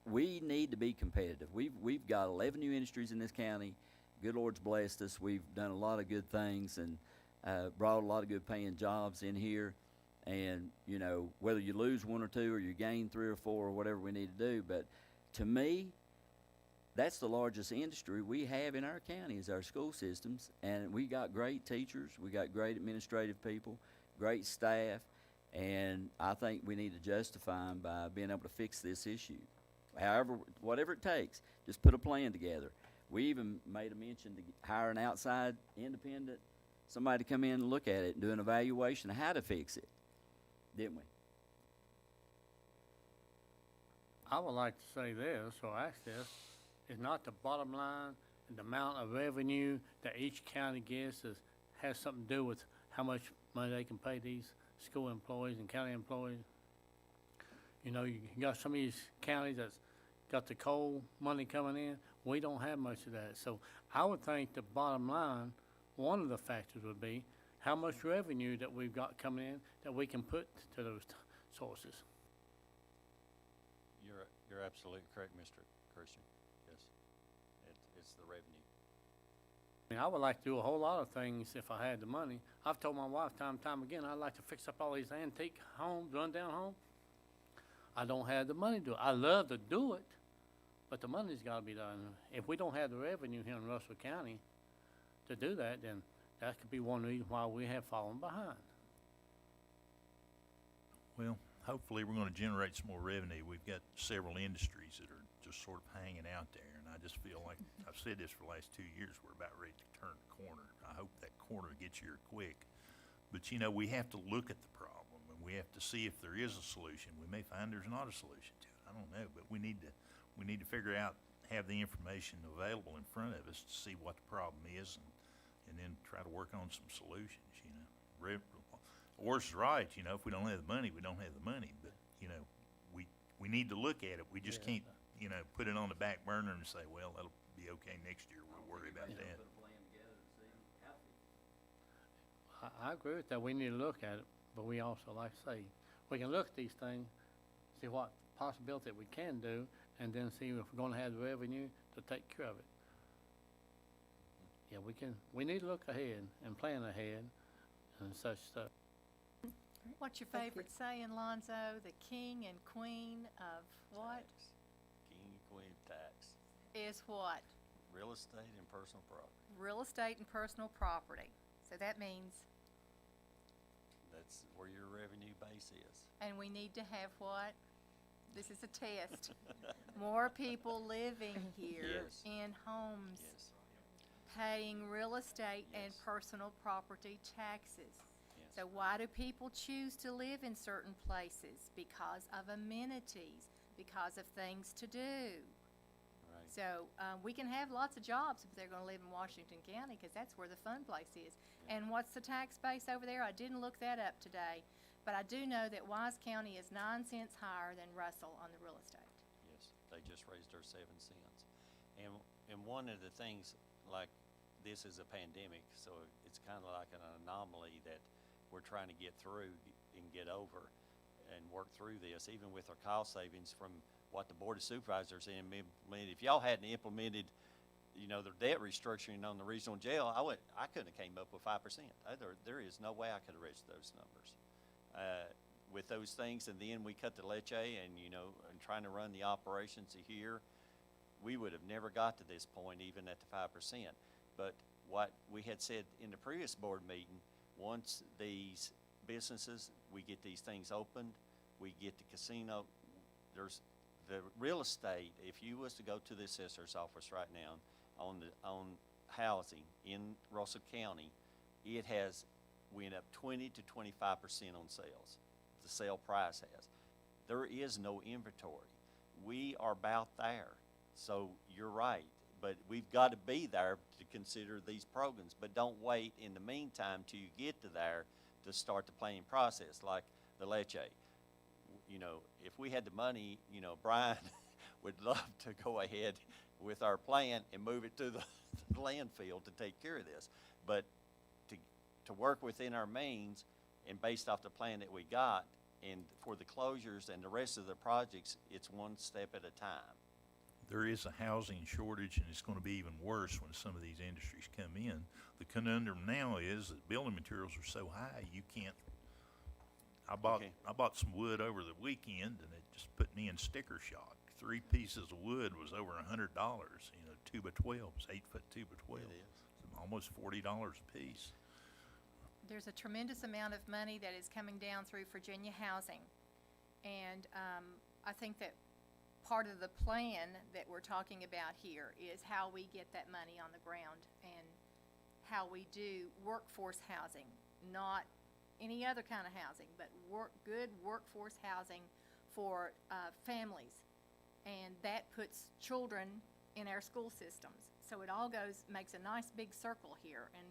We need to be competitive. We've got 11 new industries in this county. Good Lord's blessed us. We've done a lot of good things and brought a lot of good paying jobs in here. And, whether you lose 1 or 2 or you gain 3 or 4 or whatever we need to do. But to me, that's the largest industry we have in our county is our school systems. And we got great teachers. We got great administrative people, great staff. And I think we need to justify them by being able to fix this issue. However, whatever it takes, just put a plan together. We even made a mention to hire an outside independent, somebody to come in and look at it and do an evaluation of how to fix it, didn't we? I would like to say this, or ask this, is not the bottom line and the amount of revenue that each county gets has something to do with how much money they can pay these school employees and county employees. You got some of these counties that's got the coal money coming in. We don't have much of that. So I would think the bottom line, one of the factors would be how much revenue that we've got coming in that we can put to those sources. You're absolutely correct, Mr. Christian. Yes, it's the revenue. I would like to do a whole lot of things if I had the money. I've told my wife time and time again, I'd like to fix up all these antique homes, rundown homes. I don't have the money to do it. I love to do it, but the money's gotta be done. If we don't have the revenue here in Russell County to do that, then that could be one reason why we have fallen behind. well, hopefully we're gonna generate some more revenue. We've got several industries that are just sort of hanging out there, and I just feel like, I've said this for the last 2 years, we're about ready to turn the corner. I hope that corner gets here quick. But we have to look at the problem, and we have to see if there is a solution. We may find there's not a solution to it, I don't know, but we need to figure out, have the information available in front of us to see what the problem is, and then try to work on some solutions, Orr's right, if we don't have the money, we don't have the money, but, we need to look at it. We just can't, put it on the back burner and say, well, that'll be okay next year, we'll worry about that. I agree with that. We need to look at it, but we also, like I say, we can look at these things, see what possibility we can do, and then see if we're gonna have the revenue to take care of it. Yeah, we need to look ahead and plan ahead and such stuff. What's your Thank you. favorite saying, Lonzo? The king and queen of what? Tax. King and queen of tax. Is what? Real estate and personal property. Real estate and personal property. So that means, That's where your revenue base is. and we need to have what? This is a test. More people living here Yes. in homes, Yes, paying real estate and Yes. personal property taxes. yes. So why do people choose to live in certain places? Because of amenities, because of things to do. Right. So, we can have lots of jobs if they're gonna live in Washington County, cause that's where the fun place is. And what's the tax base over there? I didn't look that up today, but I do know that Wise County is 9 cents higher than Russell on the real estate. Yes, they just raised their 7 cents. And one of the things, like, this is a pandemic, so it's kind of like an anomaly that we're trying to get through and get over and work through this, even with our cost savings from what the Board of Supervisors implemented. If y'all hadn't implemented, you know, the debt restructuring on the regional jail, I couldn't have came up with 5%. There is no way I could have reached those numbers. With those things, and then we cut the leche and, you know, and trying to run the operations here, we would have never got to this point even at the 5%. But what we had said in the previous board meeting, once these businesses, we get these things opened, we get the casino, there's the real estate. If you was to go to the assessor's office right now on housing in Russell County, it has went up 20 to 25% on sales. The sale price has. There is no inventory. We are about there. So you're right, but we've got to be there to consider these programs. But don't wait in the meantime till you get to there to start the planning process, like the leche. You know, if we had the money, you know, Brian would love to go ahead with our plan and move it to the landfill to take care of this. But to work within our means and based off the plan that we got, and for the closures and the rest of the projects, it's one step at a time. There is a housing shortage, and it's gonna be even worse when some of these industries come in. The conundrum now is that building materials are so high, you can't. I bought some wood over the weekend, and it just put me in sticker shock. 3 pieces of wood was over $100, you know, 2 by 12s, 8-foot 2 by 12. It is. Almost $40 a piece. There's a tremendous amount of money that is coming down through Virginia Housing. And I think that part of the plan that we're talking about here is how we get that money on the ground and how we do workforce housing, not any other kind of housing, but good workforce housing for families. And that puts children in our school systems. So it all makes a nice big circle here. And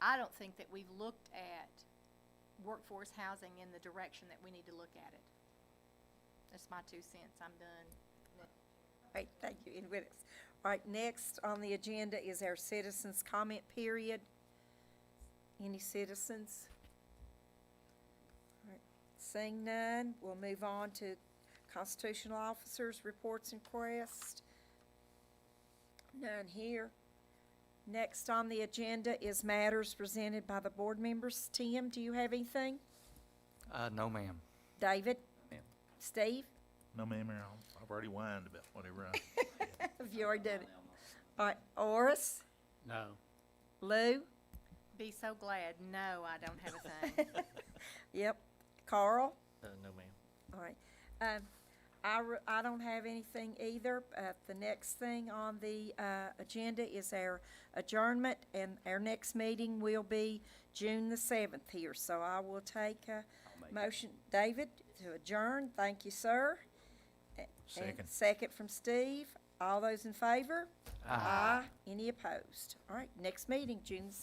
I don't think that we've looked at workforce housing in the direction that we need to look at it. That's my 2 cents. I'm done. All right, thank you, Ed Wittes. All right, next on the agenda is our citizens' comment period. Any citizens? All right, seeing none, we'll move on to constitutional officers' reports and requests. None here. Next on the agenda is matters presented by the board members. Tim, do you have anything? No, ma'am. David? Ma'am. Steve? No, ma'am, I've already whined about whatever Have you already done it? All right, Oris? No. Lou? Be so glad. No, I don't have a thing. Yep. Carl? No, ma'am. All right. I don't have anything either. The next thing on the agenda is our adjournment, and our next meeting will be June the 7th here. So I will take a motion, David, to adjourn. Thank you, sir. And Second. second from Steve. All those in favor? Aye. Any opposed? All right, next meeting, June the 7th.